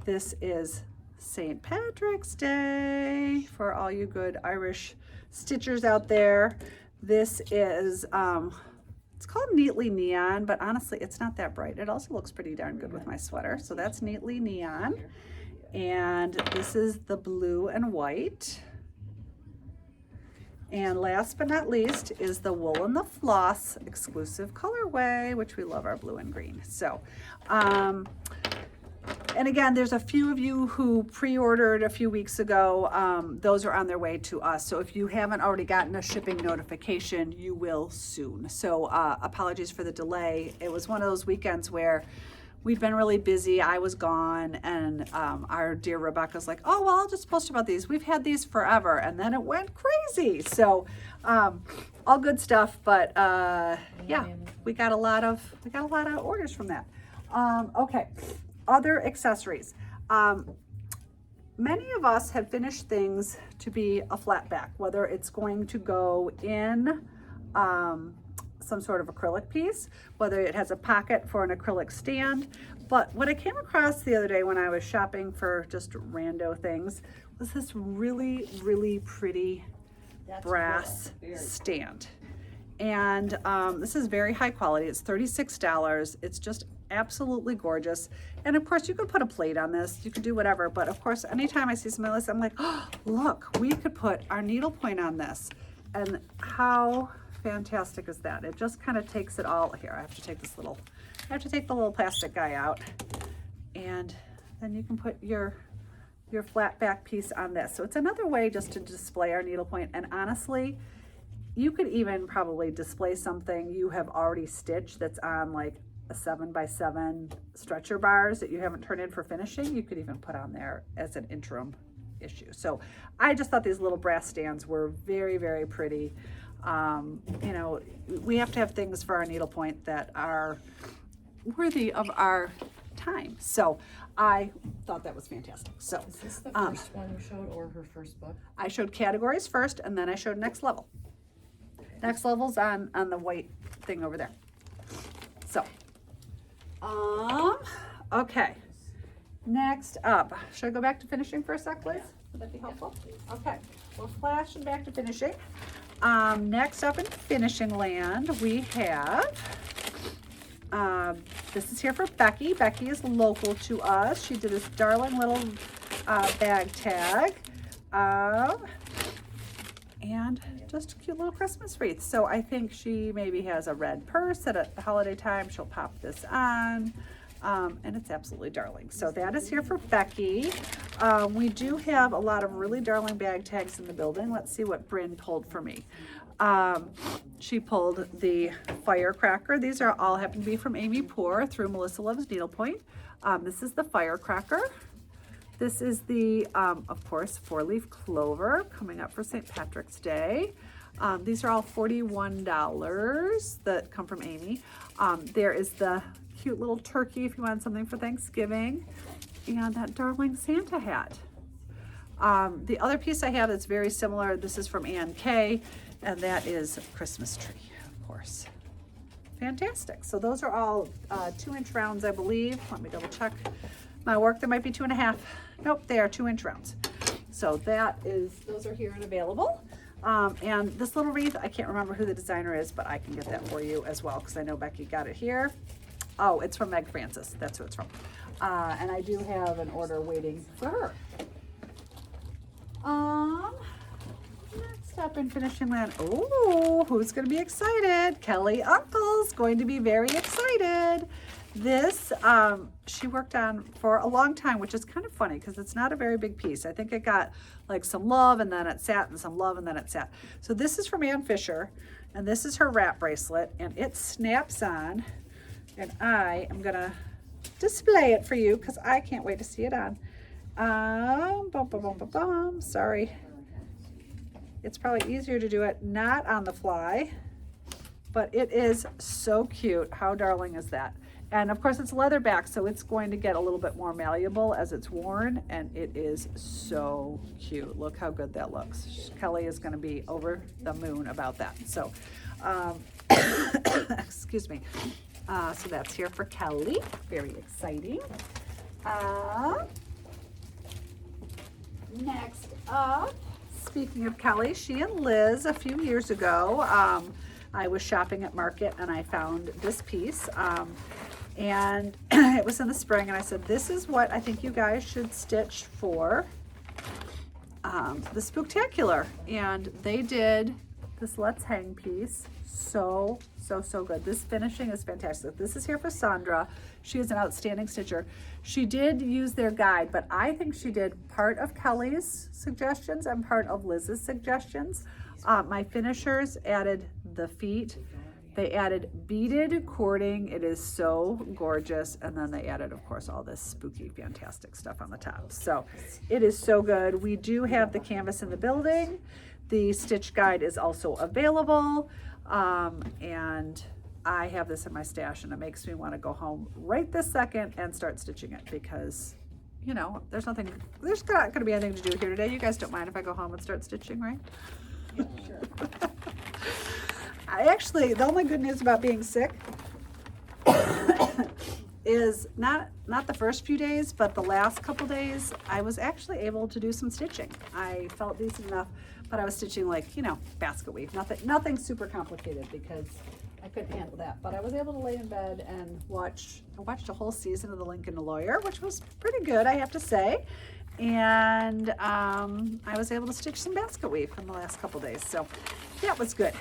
This is St. Patrick's Day for all you good Irish stitchers out there. This is, it's called Neatly Neon, but honestly, it's not that bright. It also looks pretty darn good with my sweater. So that's Neatly Neon. And this is the blue and white. And last but not least is the Wool and the Floss exclusive colorway, which we love our blue and green. So, and again, there's a few of you who pre-ordered a few weeks ago. Those are on their way to us. So if you haven't already gotten a shipping notification, you will soon. So apologies for the delay. It was one of those weekends where we've been really busy. I was gone, and our dear Rebecca's like, oh, well, I'll just post about these. We've had these forever. And then it went crazy. So all good stuff. But yeah, we got a lot of orders from that. Okay. Other accessories. Many of us have finished things to be a flat back, whether it's going to go in some sort of acrylic piece, whether it has a pocket for an acrylic stand. But what I came across the other day when I was shopping for just rando things was this really, really pretty brass stand. And this is very high quality. It's $36. It's just absolutely gorgeous. And of course you could put a plate on this, you could do whatever, but of course anytime I see something like this, I'm like, oh, look, we could put our needlepoint on this. And how fantastic is that? It just kind of takes it all. Here, I have to take the little plastic guy out, and then you can put your flat back piece on this. So it's another way just to display our needlepoint. And honestly, you could even probably display something you have already stitched that's on like a 7x7 stretcher bars that you haven't turned in for finishing. You could even put on there as an interim issue. So I just thought these little brass stands were very, very pretty. You know, we have to have things for our needlepoint that are worthy of our time. So I thought that was fantastic. So Is this the first one you showed or her first book? I showed categories first, and then I showed next level. Next level's on the white thing over there. So, okay. Next up, should I go back to finishing for a sec, Liz? Would that be helpful? Okay, we're flashing back to finishing. Next up in finishing land, we have, this is here for Becky. Becky is local to us. She did this darling little bag tag. And just a cute little Christmas wreath. So I think she maybe has a red purse at the holiday time. She'll pop this on. And it's absolutely darling. So that is here for Becky. We do have a lot of really darling bag tags in the building. Let's see what Bryn pulled for me. She pulled the firecracker. These are all happen to be from Amy Poor through Melissa Loves Needlepoint. This is the firecracker. This is the, of course, 4-leaf clover coming up for St. Patrick's Day. These are all $41 that come from Amy. There is the cute little turkey if you want something for Thanksgiving, and that darling Santa hat. The other piece I have that's very similar, this is from Ann K, and that is a Christmas tree, of course. Fantastic. So those are all 2-inch rounds, I believe. Let me double check my work. There might be 2.5. Nope, they are 2-inch rounds. So that is, those are here and available. And this little wreath, I can't remember who the designer is, but I can get that for you as well because I know Becky got it here. Oh, it's from Meg Francis. That's who it's from. And I do have an order waiting for her. Next up in finishing land. Oh, who's going to be excited? Kelly Uncle's going to be very excited. This, she worked on for a long time, which is kind of funny because it's not a very big piece. I think it got like some love and then it sat and some love and then it sat. So this is from Ann Fisher and this is her wrap bracelet and it snaps on and I am gonna display it for you because I can't wait to see it on. Sorry. It's probably easier to do it not on the fly, but it is so cute. How darling is that? And of course it's leather back, so it's going to get a little bit more malleable as it's worn, and it is so cute. Look how good that looks. Kelly is going to be over the moon about that. So, excuse me. So that's here for Kelly. Very exciting. Next up, speaking of Kelly, she and Liz, a few years ago, I was shopping at Market and I found this piece. And it was in the spring and I said, this is what I think you guys should stitch for the Spooktacular. And they did this Let's Hang piece. So good. This finishing is fantastic. This is here for Sandra. She is an outstanding stitcher. She did use their guide, but I think she did part of Kelly's suggestions and part of Liz's suggestions. My finishers added the feet. They added beaded cording. It is so gorgeous. And then they added, of course, all this spooky, fantastic stuff on the top. So it is so good. We do have the canvas in the building. The stitch guide is also available. And I have this in my stash and it makes me want to go home right this second and start stitching it because, you know, there's not going to be anything to do here today. You guys don't mind if I go home and start stitching, right? Yeah, sure. I actually, the only good news about being sick is not the first few days, but the last couple days, I was actually able to do some stitching. I felt decent enough, but I was stitching like, you know, basket weave, nothing super complicated because I couldn't handle that. But I was able to lay in bed and watched a whole season of The Lincoln Lawyer, which was pretty good, I have to say. And I was able to stitch some basket weave in the last couple days, so that was good.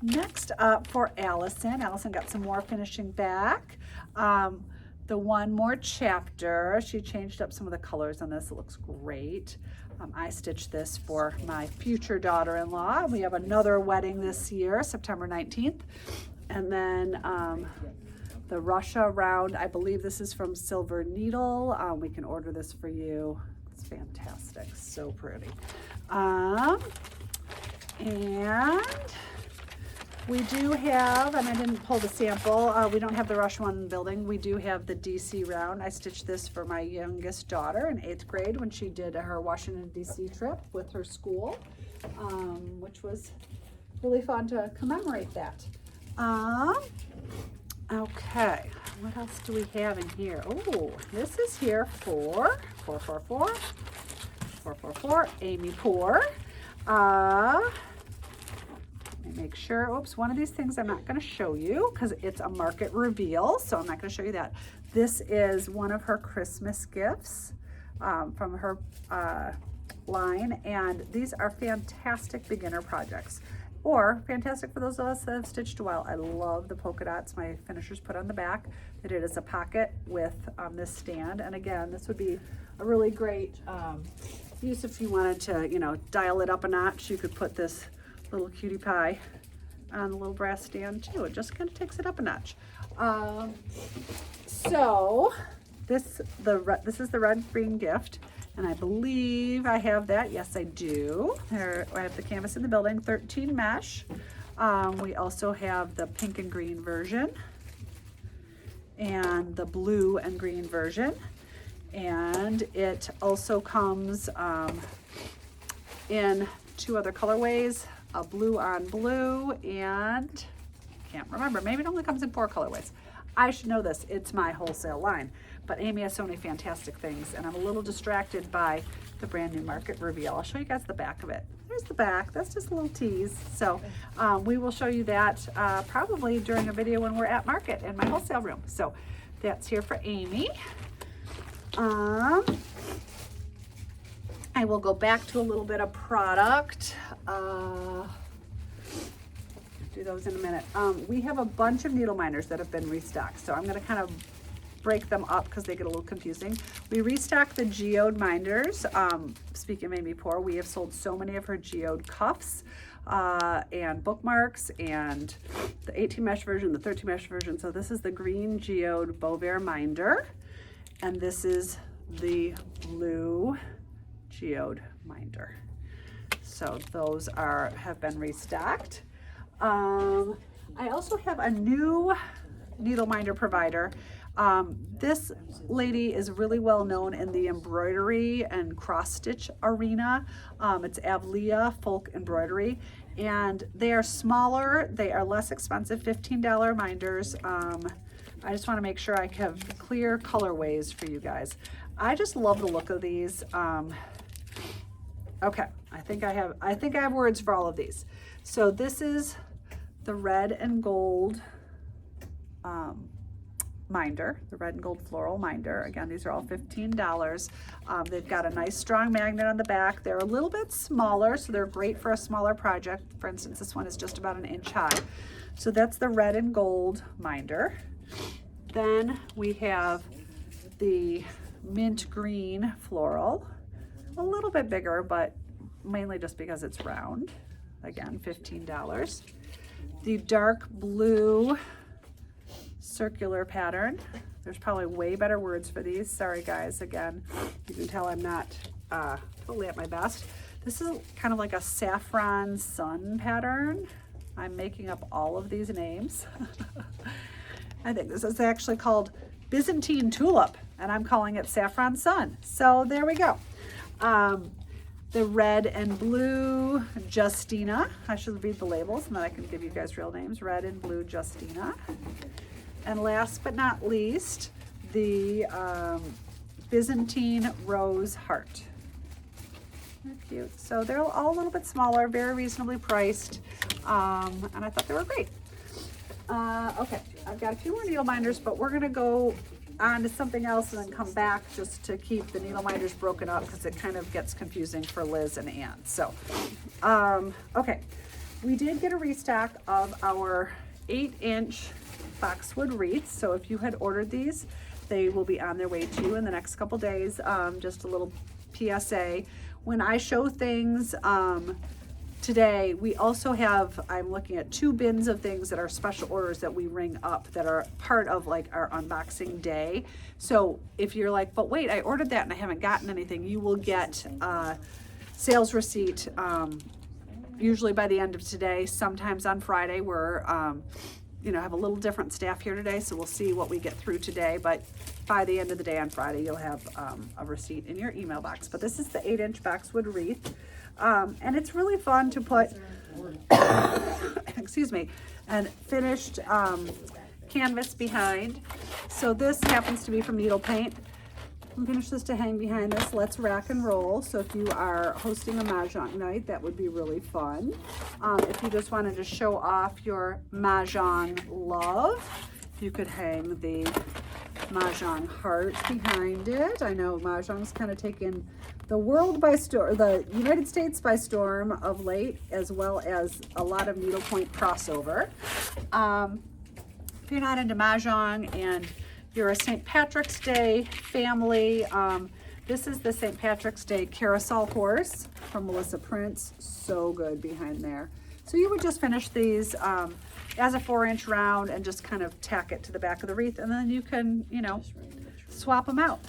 Next up for Allison got some more finishing back. The one more chapter, she changed up some of the colors on this. It looks great. I stitched this for my future daughter-in-law. We have another wedding this year, September 19th. And then the Russia round, I believe this is from Silver Needle. We can order this for you. It's fantastic, so pretty. And we do have, and I didn't pull the sample, we don't have the Rush One building. We do have the DC round. I stitched this for my youngest daughter in 8th grade when she did her Washington DC trip with her school, which was really fun to commemorate that. Okay, what else do we have in here? Oh, this is here for 444 Amy Poor. Let me make sure. Oops, one of these things I'm not going to show you because it's a market reveal, so I'm not going to show you that. This is one of her Christmas gifts from her line, and these are fantastic beginner projects, or fantastic for those of us that have stitched a while. I love the polka dots my finishers put on the back. That it is a pocket with this stand, and again, this would be a really great use if you wanted to, you know, dial it up a notch. You could put this little cutie pie on the little brass stand too. It just kind of takes it up a notch. So this is the red green gift, and I believe I have that. Yes, I do. There, I have the canvas in the building, 13 mesh. We also have the pink and green version and the blue and green version, and it also comes in 2 other colorways, a blue on blue, and can't remember, maybe it only comes in 4 colorways. I should know this, it's my wholesale line, but Amy has so many fantastic things, and I'm a little distracted by the brand new market reveal. I'll show you guys the back of it. There's the back, that's just a little tease. So we will show you that probably during a video when we're at market in my wholesale room. So that's here for Amy. I will go back to a little bit of product. Do those in a minute. We have a bunch of needle minders that have been restocked, so I'm going to kind of break them up because they get a little confusing. We restocked the geode minders. Speaking of Amy Poor, we have sold so many of her geode cuffs and bookmarks, and the 18 mesh version, the 13 mesh version. So this is the green geode Bovair minder, and this is the blue geode minder. So those have been restocked. I also have a new needle minder provider. This lady is really well known in the embroidery and cross stitch arena. It's Avlia Folk Embroidery, and they are smaller, they are less expensive, $15 minders. I just want to make sure I have clear colorways for you guys. I just love the look of these. Okay, I think I have words for all of these. So this is the red and gold minder, the red and gold floral minder. Again, these are all $15. They've got a nice strong magnet on the back. They're a little bit smaller, so they're great for a smaller project. For instance, this one is just about 1 inch high. So that's the red and gold minder. Then we have the mint green floral, a little bit bigger, but mainly just because it's round. Again, $15. The dark blue circular pattern. There's probably way better words for these. Sorry guys, again, you can tell I'm not totally at my best. This is kind of like a saffron sun pattern. I'm making up all of these names. I think this is actually called Byzantine Tulip, and I'm calling it Saffron Sun. So there we go. The red and blue Justina. I should read the labels and then I can give you guys real names. Red and blue Justina. And last but not least, the Byzantine Rose Heart. They're cute. So they're all a little bit smaller, very reasonably priced, and I thought they were great. Okay, I've got a few more needle minders, but we're gonna go on to something else and then come back just to keep the needle minders broken up because it kind of gets confusing for Liz and Ann. So, okay, we did get a restock of our 8-inch boxwood wreaths. So if you had ordered these, they will be on their way to you in the next couple days. Just a little PSA. When I show things today, we also have, I'm looking at 2 bins of things that are special orders that we ring up that are part of like our unboxing day. So if you're like, but wait, I ordered that and I haven't gotten anything, you will get a sales receipt usually by the end of today. Sometimes on Friday, we're, you know, have a little different staff here today, so we'll see what we get through today. But by the end of the day on Friday, you'll have a receipt in your email box. But this is the 8-inch boxwood wreath, and it's really fun to put, excuse me, and finished canvas behind. So this happens to be from Needlepoint. Finish this to hang behind this. Let's rack and roll. So if you are hosting a mahjong night, that would be really fun. If you just wanted to show off your mahjong love, you could hang the mahjong heart behind it. I know mahjong's kind of taken the world by storm, the United States by storm of late, as well as a lot of needlepoint crossover. If you're not into mahjong and you're a St. Patrick's Day family, this is the St. Patrick's Day carousel horse from Melissa Prince. So good behind there. So you would just finish these as a 4-inch round and just kind of tack it to the back of the wreath, and then you can, you know, swap them out.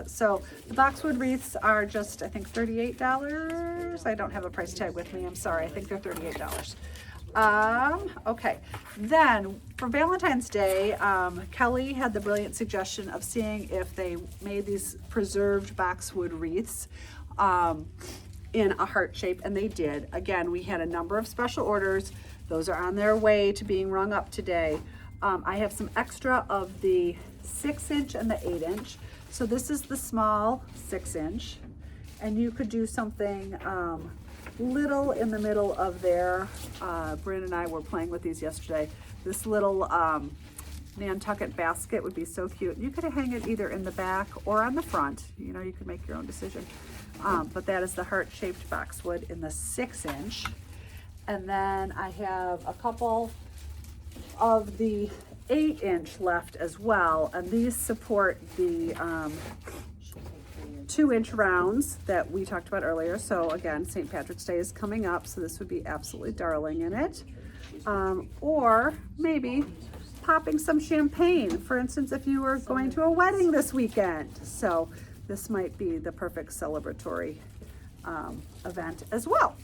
So the boxwood wreaths are just, I think, $38. I don't have a price tag with me. I'm sorry. I think they're $38. Okay, then for Valentine's Day, Kelly had the brilliant suggestion of seeing if they made these preserved boxwood wreaths in a heart shape, and they did. Again, we had a number of special orders. Those are on their way to being rung up today. I have some extra of the 6-inch and the 8-inch. So this is the small 6-inch, and you could do something little in the middle of there. Bryn and I were playing with these yesterday. This little Nantucket basket would be so cute. You could hang it either in the back or on the front. You know, you could make your own decision. But that is the heart-shaped boxwood in the 6-inch. And then I have a couple of the 8-inch left as well. And these support the 2-inch rounds that we talked about earlier. So again, St. Patrick's Day is coming up, so this would be absolutely darling in it. Or maybe popping some champagne, for instance, if you were going to a wedding this weekend. So this might be the perfect celebratory event as well.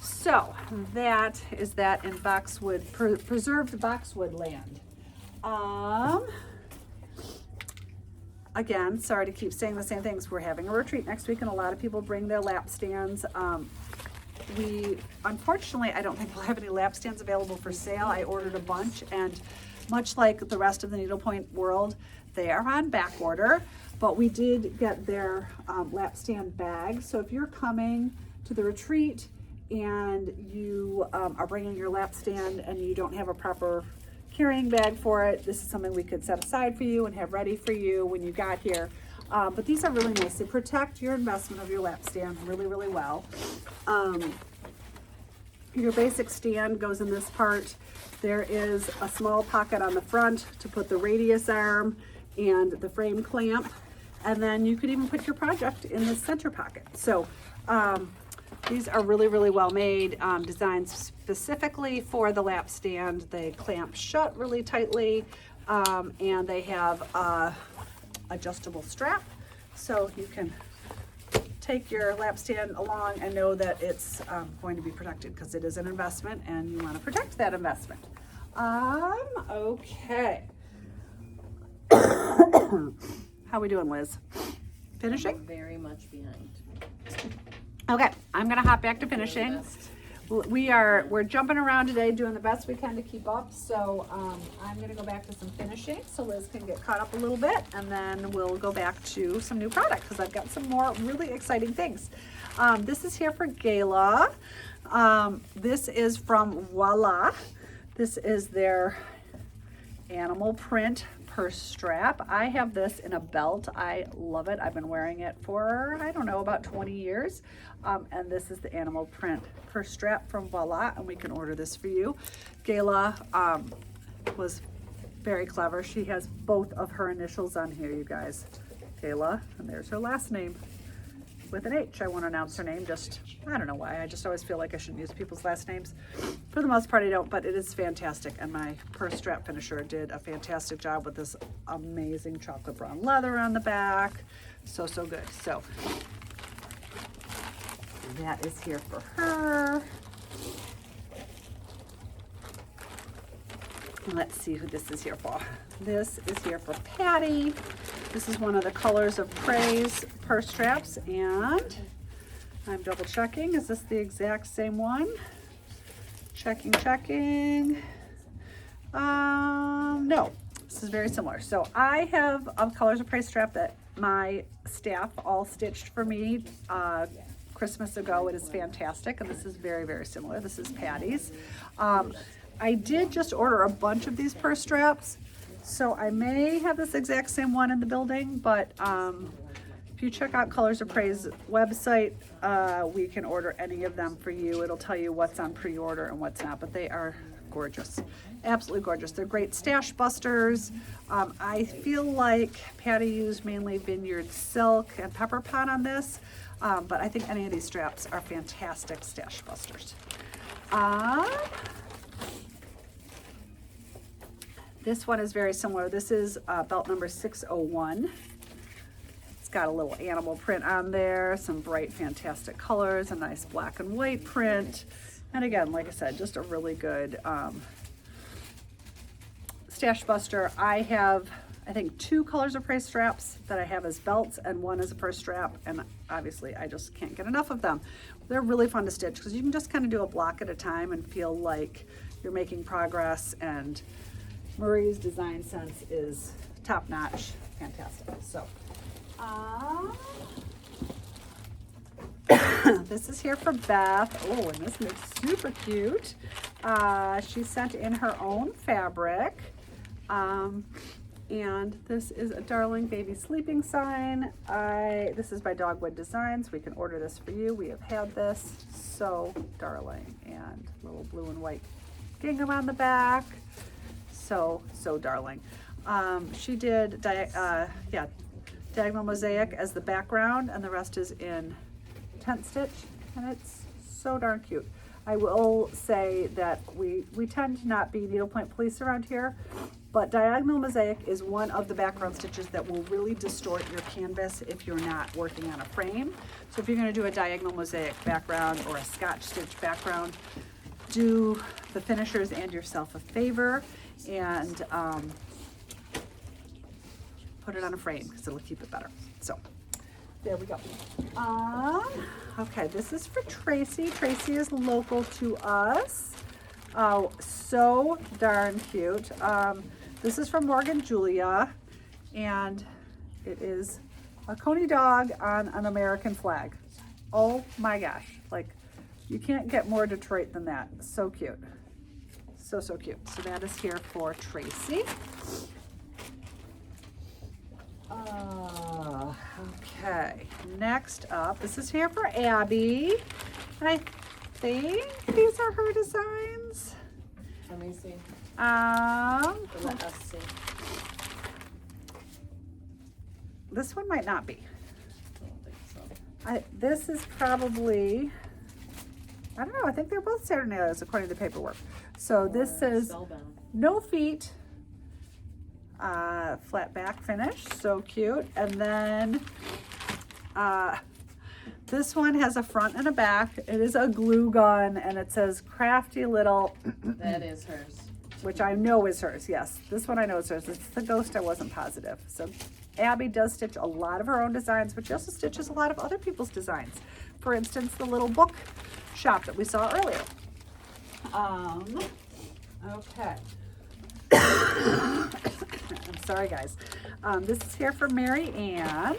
So that is that in boxwood, preserved boxwood land. Again, sorry to keep saying the same things. We're having a retreat next week, and a lot of people bring their lap stands. Unfortunately, I don't think we'll have any lap stands available for sale. I ordered a bunch, and much like the rest of the needlepoint world, they are on back order, but we did get their lap stand bags. So if you're coming to the retreat and you are bringing your lap stand and you don't have a proper carrying bag for it, this is something we could set aside for you and have ready for you when you got here. But these are really nice. They protect your investment of your lap stand really, really well. Your basic stand goes in this part. There is a small pocket on the front to put the radius arm and the frame clamp. And then you could even put your project in the center pocket. So these are really, really well made, designed specifically for the lap stand. They clamp shut really tightly, and they have a adjustable strap, so you can take your lap stand along and know that it's going to be protected, because it is an investment and you want to protect that investment. Okay. How we doing, Liz? Finishing? I'm very much behind. Okay, I'm gonna hop back to finishing. We're jumping around today, doing the best we can to keep up. So I'm gonna go back to some finishing so Liz can get caught up a little bit, and then we'll go back to some new product, because I've got some more really exciting things. This is here for Gala. This is from Voila. This is their animal print purse strap. I have this in a belt. I love it. I've been wearing it for, I don't know, about 20 years. And this is the animal print purse strap from Voila, and we can order this for you. Gala was very clever. She has both of her initials on here, you guys. Gala, and there's her last name with an H. I won't announce her name, just, I don't know why. I just always feel like I shouldn't use people's last names. For the most part, I don't, but it is fantastic. And my purse strap finisher did a fantastic job with this amazing chocolate brown leather on the back. So, so good. So that is here for her. Let's see who this is here for. This is here for Patty. This is one of the Colors of Praise purse straps, and I'm double checking. Is this the exact same one? Checking. No, this is very similar. So I have a Colors of Praise strap that my staff all stitched for me Christmas ago. It is fantastic, and this is very, very similar. This is Patty's. I did just order a bunch of these purse straps, so I may have this exact same one in the building, but if you check out Colors of Praise website, we can order any of them for you. It'll tell you what's on pre-order and what's not, but they are gorgeous, absolutely gorgeous. They're great stash busters. I feel like Patty used mainly Vineyard Silk and Pepper Pot on this, but I think any of these straps are fantastic stash busters. This one is very similar. This is belt number 601. It's got a little animal print on there, some bright, fantastic colors, a nice black and white print. And again, like I said, just a really good stash buster. I have, I think, 2 Colors of Praise straps that I have as belts and one as a purse strap, and obviously I just can't get enough of them. They're really fun to stitch because you can just kind of do a block at a time and feel like you're making progress, and Marie's design sense is top notch, fantastic. So, this is here for Beth. Oh, and this looks super cute. She sent in her own fabric. And this is a darling baby sleeping sign. This is by Dogwood Designs. We can order this for you. We have had this. So darling. And little blue and white gingham on the back. So darling. She did diagonal mosaic as the background, and the rest is in tent stitch, and it's so darn cute. I will say that we tend to not be needlepoint police around here, but diagonal mosaic is one of the background stitches that will really distort your canvas if you're not working on a frame. So if you're going to do a diagonal mosaic background or a Scotch stitch background, do the finishers and yourself a favor and put it on a frame because it'll keep it better. So there we go. Okay, this is for Tracy. Tracy is local to us. Oh, so darn cute. This is from Morgan Julia, and it is a coney dog on an American flag. Oh my gosh, like you can't get more Detroit than that. So cute. So cute. So that is here for Tracy. Okay, next up, this is here for Abby. And I think these are her designs. Let me see. Let us see. This one might not be. I don't think so. This is probably, I don't know, I think they're both Saturday nights according to the paperwork. So this says Spellbound. no feet, flat back finish, so cute. And then this one has a front and a back. It is a glue gun, and it says crafty little. That is hers. Which I know is hers, yes. This one I know is hers. It's the ghost, I wasn't positive. So Abby does stitch a lot of her own designs, but she also stitches a lot of other people's designs. For instance, the little book shop that we saw earlier. Okay. I'm sorry, guys. This is here for Mary Ann,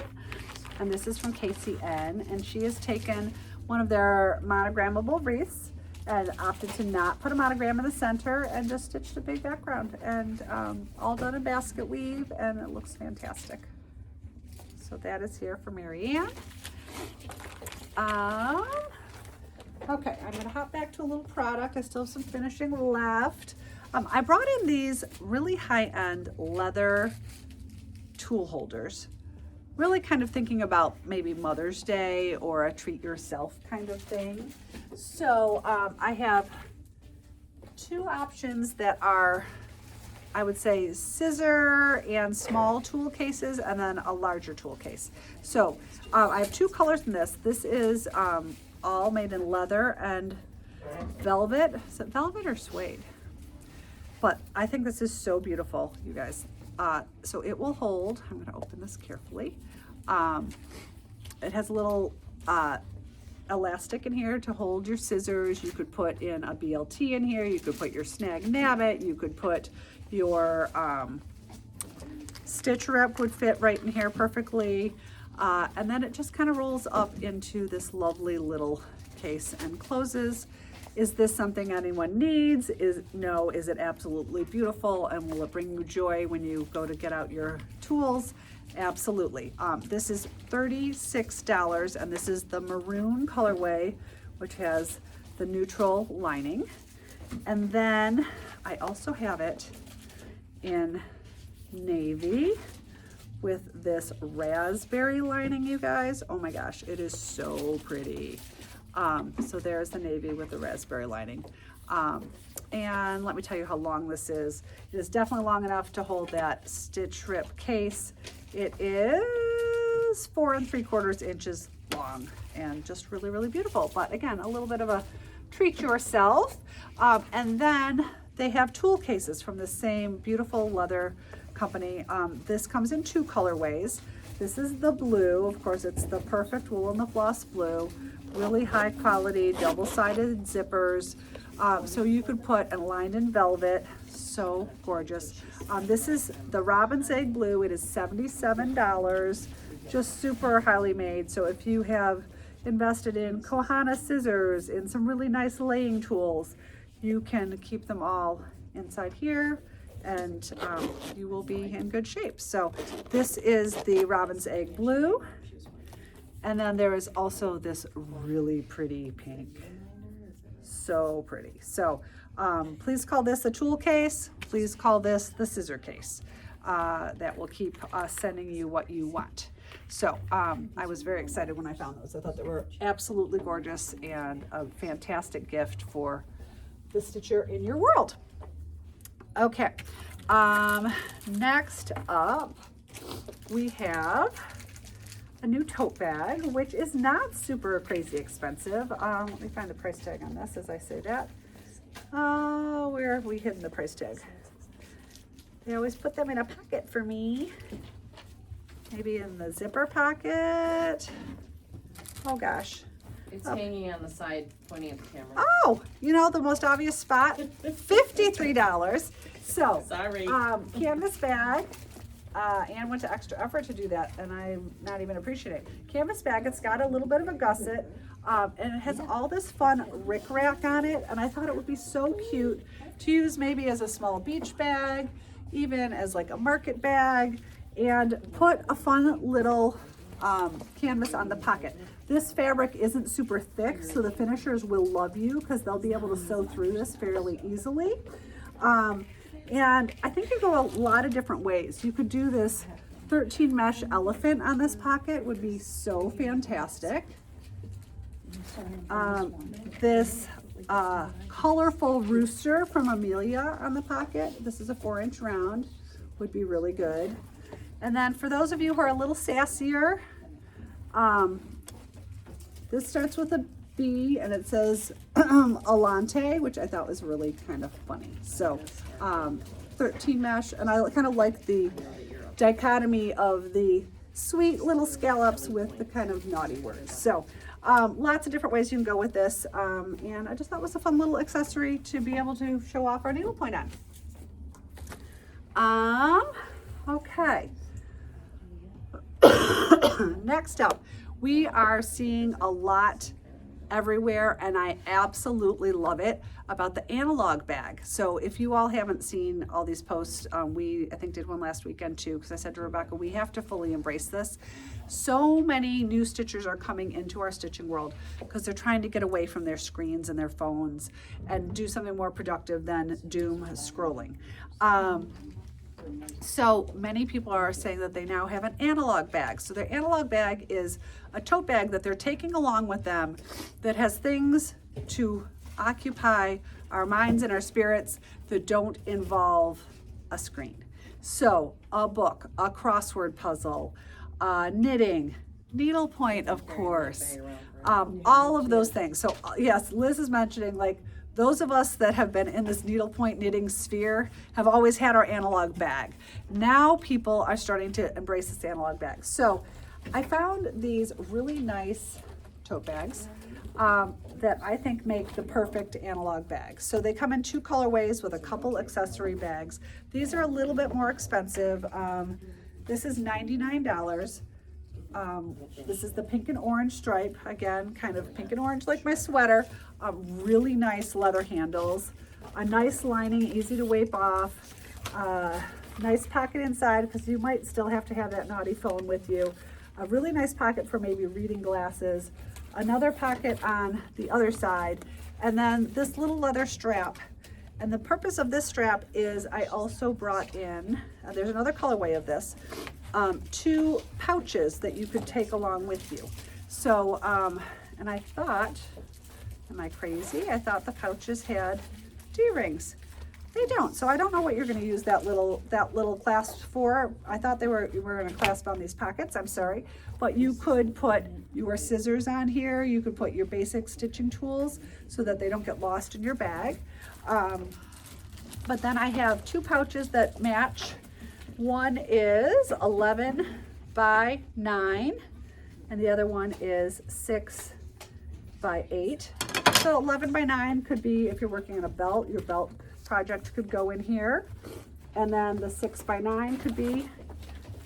and this is from KCN, and she has taken one of their monogrammable wreaths and opted to not put a monogram in the center and just stitched a big background, and all done in basket weave, and it looks fantastic. So that is here for Mary Ann. Okay, I'm gonna hop back to a little product. I still have some finishing left. I brought in these really high-end leather tool holders, really kind of thinking about maybe Mother's Day or a treat yourself kind of thing. So I have 2 options that are, I would say, scissor and small tool cases, and then a larger tool case. So I have 2 colors in this. This is all made in leather and velvet. Is it velvet or suede? But I think this is so beautiful, you guys. So it will hold, I'm gonna open this carefully. It has a little elastic in here to hold your scissors. You could put in a BLT in here. You could put your snag nabbit. You could put your stitch rep would fit right in here perfectly. And then it just kind of rolls up into this lovely little case and closes. Is this something anyone needs? No. Is it absolutely beautiful? And will it bring you joy when you go to get out your tools? Absolutely. This is $36, and this is the maroon colorway, which has the neutral lining. And then I also have it in navy with this raspberry lining, you guys. Oh my gosh, it is so pretty. So there's the navy with the raspberry lining. And let me tell you how long this is. It is definitely long enough to hold that stitch rip case. It is 4 3/4 inches long and just really, really beautiful. But again, a little bit of a treat yourself. And then they have tool cases from the same beautiful leather company. This comes in 2 colorways. This is the blue. Of course, it's the perfect wool and the floss blue. Really high quality, double-sided zippers. So you could put and lined in velvet. So gorgeous. This is the robin's egg blue. It is $77. Just super highly made. So if you have invested in Kohana scissors, in some really nice laying tools, you can keep them all inside here, and you will be in good shape. So this is the robin's egg blue. And then there is also this really pretty pink. So pretty. So please call this a tool case. Please call this the scissor case. That will keep sending you what you want. So I was very excited when I found those. I thought they were absolutely gorgeous and a fantastic gift for the stitcher in your world. Okay, next up we have a new tote bag, which is not super crazy expensive. Let me find the price tag on this as I say that. Oh, where have we hidden the price tag? They always put them in a pocket for me. Maybe in the zipper pocket. Oh gosh. It's hanging on the side, pointing at the camera. Oh, you know, the most obvious spot, $53. So, Sorry. Canvas bag. Anne went to extra effort to do that, and I'm not even appreciating it. Canvas bag, it's got a little bit of a gusset, and it has all this fun rickrack on it, and I thought it would be so cute to use maybe as a small beach bag, even as like a market bag, and put a fun little canvas on the pocket. This fabric isn't super thick, so the finishers will love you because they'll be able to sew through this fairly easily. And I think you go a lot of different ways. You could do this 13 mesh elephant on this pocket, would be so fantastic. This colorful rooster from Amelia on the pocket. This is a 4-inch round, would be really good. And then for those of you who are a little sassier, this starts with a B and it says Alante, which I thought was really kind of funny. So 13 mesh, and I kind of like the dichotomy of the sweet little scallops with the kind of naughty words. So lots of different ways you can go with this, and I just thought it was a fun little accessory to be able to show off our needlepoint on. Okay. Next up, we are seeing a lot everywhere, and I absolutely love it, about the analog bag. So if you all haven't seen all these posts, we I think did one last weekend too, because I said to Rebecca, we have to fully embrace this. So many new stitchers are coming into our stitching world because they're trying to get away from their screens and their phones and do something more productive than doom scrolling. So many people are saying that they now have an analog bag. So their analog bag is a tote bag that they're taking along with them that has things to occupy our minds and our spirits that don't involve a screen. So a book, a crossword puzzle, knitting, needlepoint, of course, all of those things. So yes, Liz is mentioning like those of us that have been in this needlepoint knitting sphere have always had our analog bag. Now people are starting to embrace this analog bag. So I found these really nice tote bags that I think make the perfect analog bag. So they come in 2 colorways with a couple accessory bags. These are a little bit more expensive. This is $99. This is the pink and orange stripe, again, kind of pink and orange like my sweater. Really nice leather handles, a nice lining, easy to wipe off, nice pocket inside because you might still have to have that naughty phone with you. A really nice pocket for maybe reading glasses, another pocket on the other side, and then this little leather strap. And the purpose of this strap is I also brought in, there's another colorway of this, 2 pouches that you could take along with you. So, and I thought, am I crazy? I thought the pouches had D-rings. They don't, so I don't know what you're going to use that little clasp for. I thought you were going to clasp on these pockets. I'm sorry, but you could put your scissors on here. You could put your basic stitching tools so that they don't get lost in your bag. But then I have 2 pouches that match. One is 11 by 9, and the other one is 6 by 8. So 11 by 9 could be if you're working on a belt, your belt project could go in here. And then the 6 by 9 could be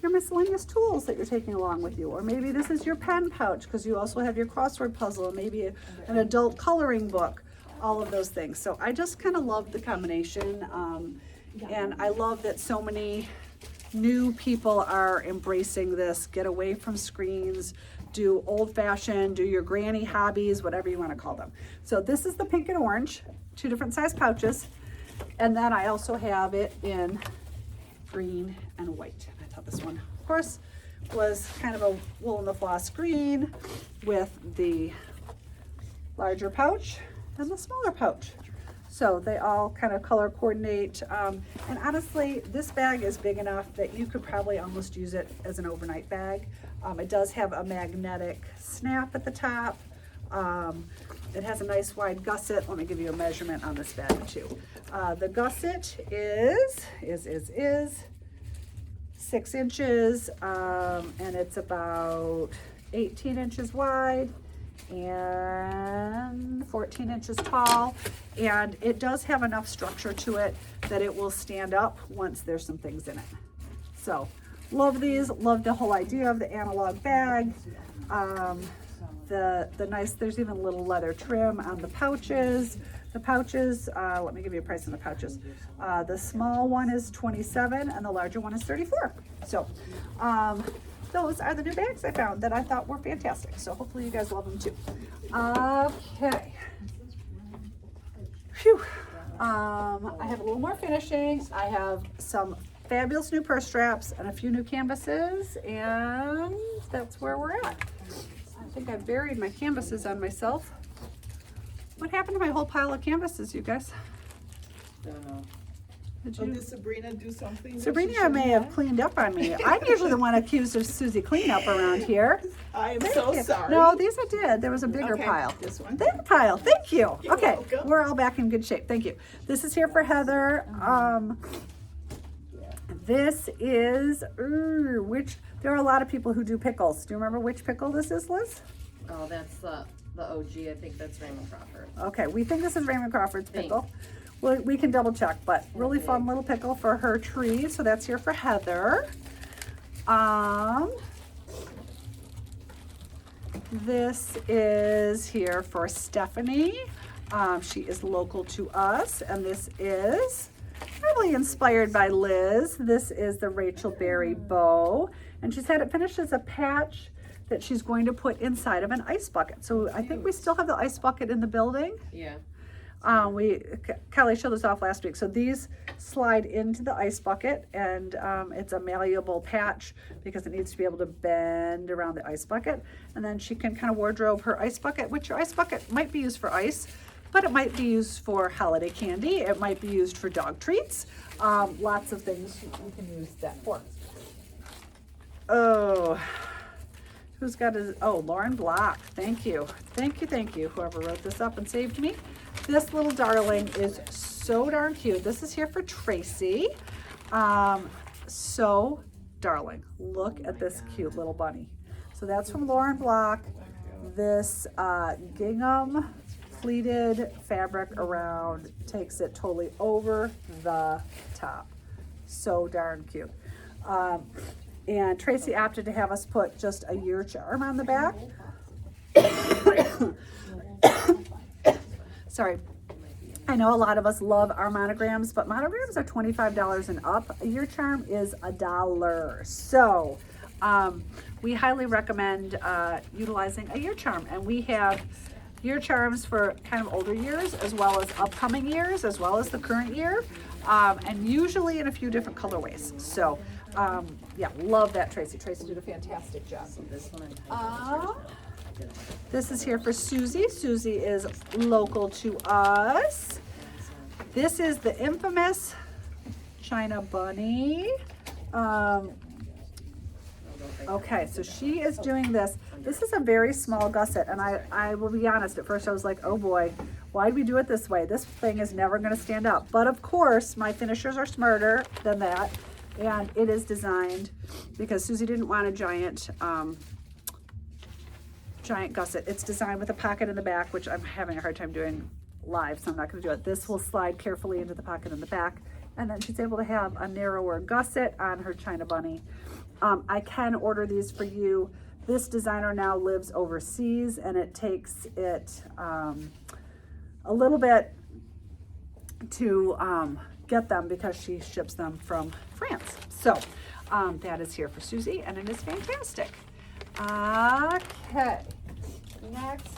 your miscellaneous tools that you're taking along with you. Or maybe this is your pen pouch because you also have your crossword puzzle, maybe an adult coloring book, all of those things. So I just kind of love the combination. And I love that so many new people are embracing this. Get away from screens, do old-fashioned, do your granny hobbies, whatever you want to call them. So this is the pink and orange, 2 different size pouches. And then I also have it in green and white. I thought this one, of course, was kind of a wool in the floss green with the larger pouch and the smaller pouch. So they all kind of color coordinate. And honestly, this bag is big enough that you could probably almost use it as an overnight bag. It does have a magnetic snap at the top. It has a nice wide gusset. Let me give you a measurement on this bag too. The gusset is 6 inches, and it's about 18 inches wide and 14 inches tall, and it does have enough structure to it that it will stand up once there's some things in it. So love these, love the whole idea of the analog bag. The nice, there's even a little leather trim on the pouches. The pouches, let me give you a price on the pouches. The small one is $27 and the larger one is $34. So those are the new bags I found that I thought were fantastic. So hopefully you guys love them too. Okay. Phew. I have a little more finishing. I have some fabulous new purse straps and a few new canvases, and that's where we're at. I think I buried my canvases on myself. What happened to my whole pile of canvases, you guys? Don't know. Did Sabrina do something? that she Sabrina shouldn't may have cleaned up on me. I'm usually the one accused of Susie cleanup around here. I am so sorry. No, these I did. There was a bigger Okay, pile. this one. Big pile. Thank you. You're Okay, welcome. we're all back in good shape. Thank you. This is here for Heather. This is which there are a lot of people who do pickles. Do you remember which pickle this is, Liz? Oh, that's the OG. I think that's Raymond Crawford. Okay, we think this is Raymond Crawford's Thanks. pickle. Well, we can double check, but really fun little pickle for her tree. So that's here for Heather. This is here for Stephanie. She is local to us, and this is probably inspired by Liz. This is the Rachel Berry bow, and she's had it finished as a patch that she's going to put inside of an ice bucket. So I think we still have the ice bucket in the building. Yeah. Kelly showed us off last week. So these slide into the ice bucket, and it's a malleable patch because it needs to be able to bend around the ice bucket. And then she can kind of wardrobe her ice bucket, which your ice bucket might be used for ice, but it might be used for holiday candy. It might be used for dog treats. Lots of things you can use that for. Oh, Who's got his, oh, Lauren Block. Thank you. Thank you, thank you, whoever wrote this up and saved me. This little darling is so darn cute. This is here for Tracy. So darling. Look at this cute little bunny. So that's from Lauren Block. This gingham pleated fabric around takes it totally over the top. So darn cute. And Tracy opted to have us put just a year charm on the back. Sorry. I know a lot of us love our monograms, but monograms are $25 and up. A year charm is $1. So we highly recommend utilizing a year charm. And we have year charms for kind of older years, as well as upcoming years, as well as the current year, and usually in a few different colorways. So yeah, love that, Tracy. Tracy did a fantastic job. This is here for Susie. Susie is local to us. This is the infamous China Bunny. Okay, so she is doing this. This is a very small gusset, and I will be honest, at first I was like, oh boy, why do we do it this way? This thing is never going to stand up. But of course, my finishers are smarter than that, and it is designed because Susie didn't want a giant gusset. It's designed with a pocket in the back, which I'm having a hard time doing live, so I'm not going to do it. This will slide carefully into the pocket in the back, and then she's able to have a narrower gusset on her China Bunny. I can order these for you. This designer now lives overseas, and it takes it a little bit to get them because she ships them from France. So that is here for Susie, and it is fantastic. Okay, next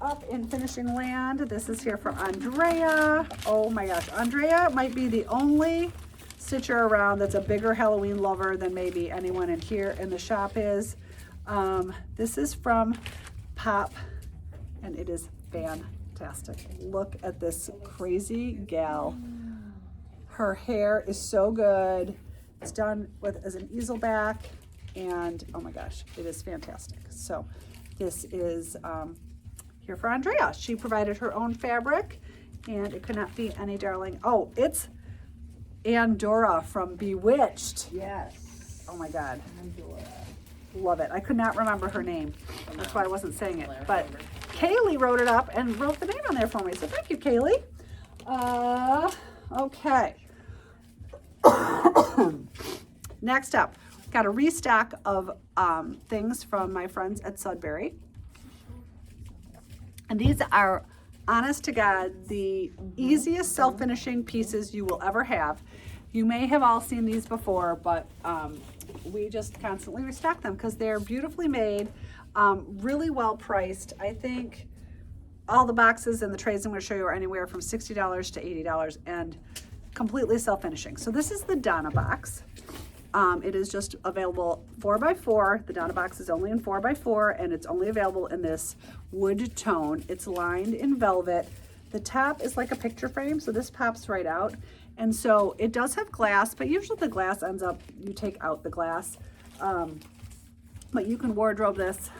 up in finishing land, this is here for Andrea. Oh my gosh, Andrea might be the only stitcher around that's a bigger Halloween lover than maybe anyone in here in the shop is. This is from Pop, and it is fantastic. Look at this crazy gal. Her hair is so good. It's done with as an easel back, and oh my gosh, it is fantastic. So this is here for Andrea. She provided her own fabric, and it could not be any darling. Oh, it's Andorra from Bewitched. Yes. Oh my God. Andorra. Love it. I could not remember her name. That's why I wasn't saying it. But Kaylee wrote it up and wrote the name on there for me. So thank you, Kaylee. Okay. Next up, got a restock of things from my friends at Sudbury. And these are, honest to God, the easiest self-finishing pieces you will ever have. You may have all seen these before, but we just constantly restock them because they're beautifully made, really well priced. I think all the boxes and the trays I'm going to show you are anywhere from $60 to $80 and completely self-finishing. So this is the Donna box. It is just available 4x4. The Donna box is only in 4x4, and it's only available in this wood tone. It's lined in velvet. The top is like a picture frame, so this pops right out. And so it does have glass, but usually the glass ends up, you take out the glass. But you can wardrobe this.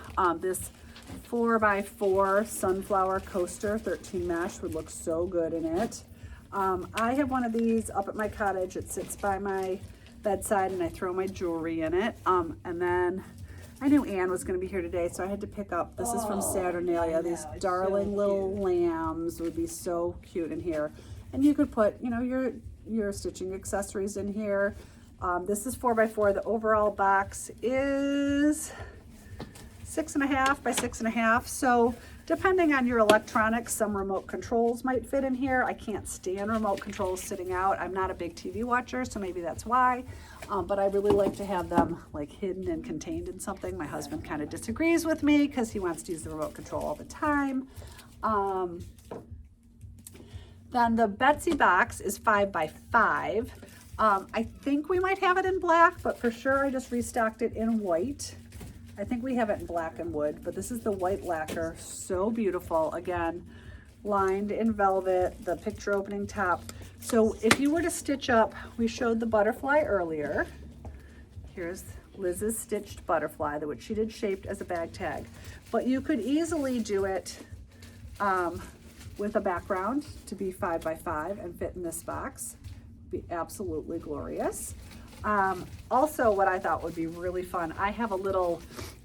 This 4x4 sunflower coaster, 13 mesh, would look so good in it. I have one of these up at my cottage. It sits by my bedside, and I throw my jewelry in it. And then I knew Anne was going to be here today, so I had to pick up, this is from Saturnalia. These darling little lambs would be so cute in here. And you could put, you know, your stitching accessories in here. This is 4x4. The overall box is 6.5 by 6.5. So depending on your electronics, some remote controls might fit in here. I can't stand remote controls sitting out. I'm not a big TV watcher, so maybe that's why. But I really like to have them like hidden and contained in something. My husband kind of disagrees with me because he wants to use the remote control all the time. Then the Betsy box is 5x5. I think we might have it in black, but for sure I just restocked it in white. I think we have it in black and wood, but this is the white lacquer. So beautiful. Again, lined in velvet, the picture opening top. So if you were to stitch up, we showed the butterfly earlier. Here's Liz's stitched butterfly, which she did shaped as a bag tag. But you could easily do it with a background to be 5 by 5 and fit in this box. Be absolutely glorious. Also, what I thought would be really fun, I have a little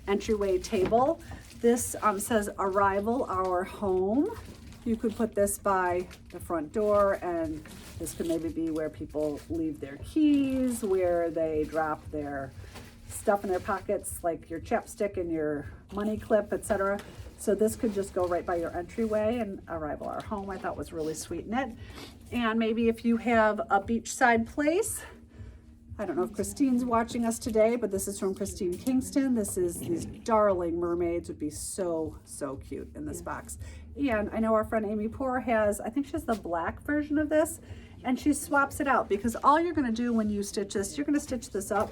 entryway table. This says arrival our home. You could put this by the front door, and this could maybe be where people leave their keys, where they drop their stuff in their pockets, like your chapstick and your money clip, etc. So this could just go right by your entryway, and arrival our home I thought was really sweet in it. And maybe if you have a beachside place, I don't know if Christine's watching us today, but this is from Christine Kingston. This is these darling mermaids, would be so, so cute in this box. And I know our friend Amy Poor has, I think she has the black version of this, and she swaps it out, because all you're gonna do when you stitch this, you're gonna stitch this up.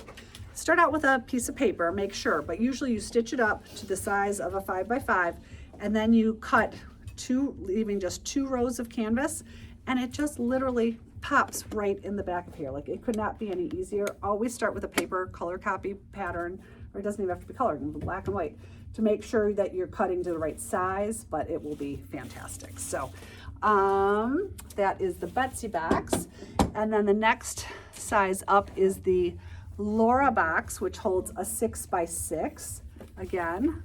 Start out with a piece of paper, make sure, but usually you stitch it up to the size of a 5 by 5, and then you cut two, leaving just 2 rows of canvas, and it just literally pops right in the back of here. Like, it could not be any easier. Always start with a paper color copy pattern, or it doesn't even have to be colored, in black and white, to make sure that you're cutting to the right size, but it will be fantastic. So that is the Betsy box. And then the next size up is the Laura box, which holds a 6 by 6. Again,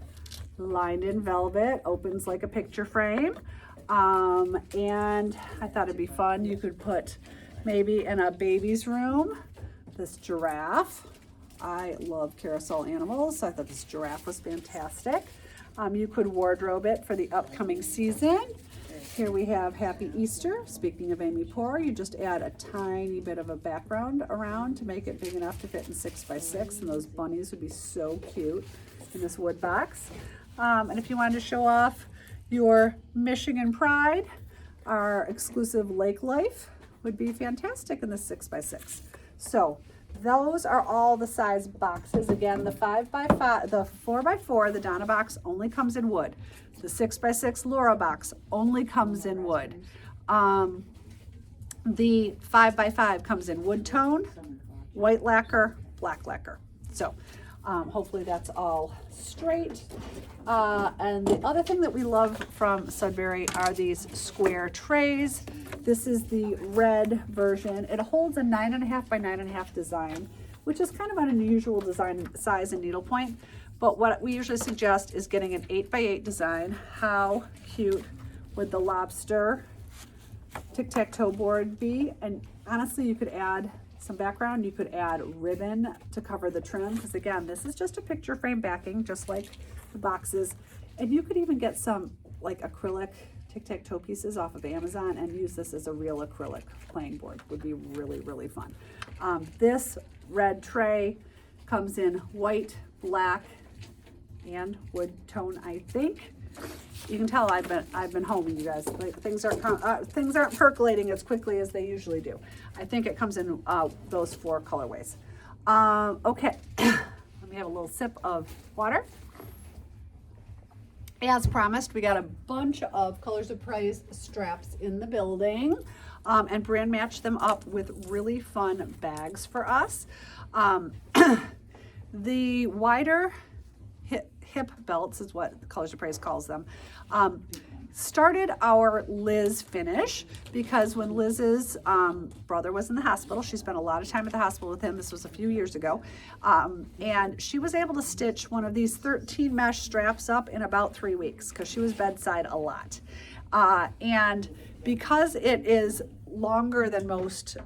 lined in velvet, opens like a picture frame. And I thought it'd be fun. You could put maybe in a baby's room, this giraffe. I love carousel animals, so I thought this giraffe was fantastic. You could wardrobe it for the upcoming season. Here we have Happy Easter. Speaking of Amy Poor, you just add a tiny bit of a background around to make it big enough to fit in 6 by 6, and those bunnies would be so cute in this wood box. And if you wanted to show off your Michigan pride, our exclusive lake life would be fantastic in the 6 by 6. So those are all the size boxes. Again, the 5 by 5, the 4 by 4, the Donna box only comes in wood. The 6 by 6 Laura box only comes in wood. The 5 by 5 comes in wood tone, white lacquer, black lacquer. So hopefully that's all straight. And the other thing that we love from Sudbury are these square trays. This is the red version. It holds a 9.5 by 9.5 design, which is kind of an unusual design size in needlepoint. But what we usually suggest is getting an 8 by 8 design. How cute would the lobster tic-tac-toe board be? And honestly, you could add some background. You could add ribbon to cover the trim, because again, this is just a picture frame backing, just like the boxes. And you could even get some like acrylic tic-tac-toe pieces off of Amazon and use this as a real acrylic playing board. Would be really, really fun. This red tray comes in white, black, and wood tone, I think. You can tell I've been homing, you guys. Like, things aren't percolating as quickly as they usually do. I think it comes in those 4 colorways. Okay, let me have a little sip of water. As promised, we got a bunch of Colors of Praise straps in the building, and brand matched them up with really fun bags for us. The wider hip belts is what Colors of Praise calls them. Started our Liz finish, because when Liz's brother was in the hospital, she spent a lot of time at the hospital with him. This was a few years ago. And she was able to stitch one of these 13 mesh straps up in about 3 weeks, because she was bedside a lot. And because it is longer than most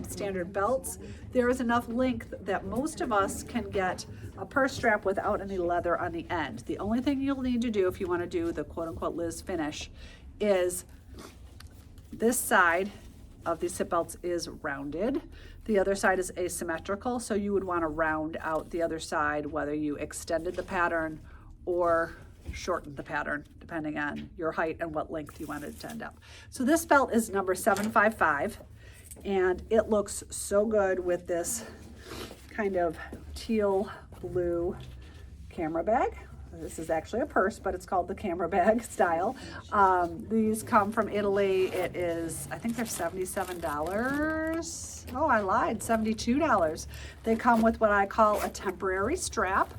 standard belts, there is enough length that most of us can get a purse strap without any leather on the end. The only thing you'll need to do if you want to do the quote-unquote Liz finish is this side of these hip belts is rounded. The other side is asymmetrical, so you would want to round out the other side, whether you extended the pattern or shortened the pattern, depending on your height and what length you wanted it to end up. So this belt is number 755, and it looks so good with this kind of teal blue camera bag. This is actually a purse, but it's called the camera bag style. These come from Italy. It is, I think they're $77. Oh, I lied, $72. They come with what I call a temporary strap.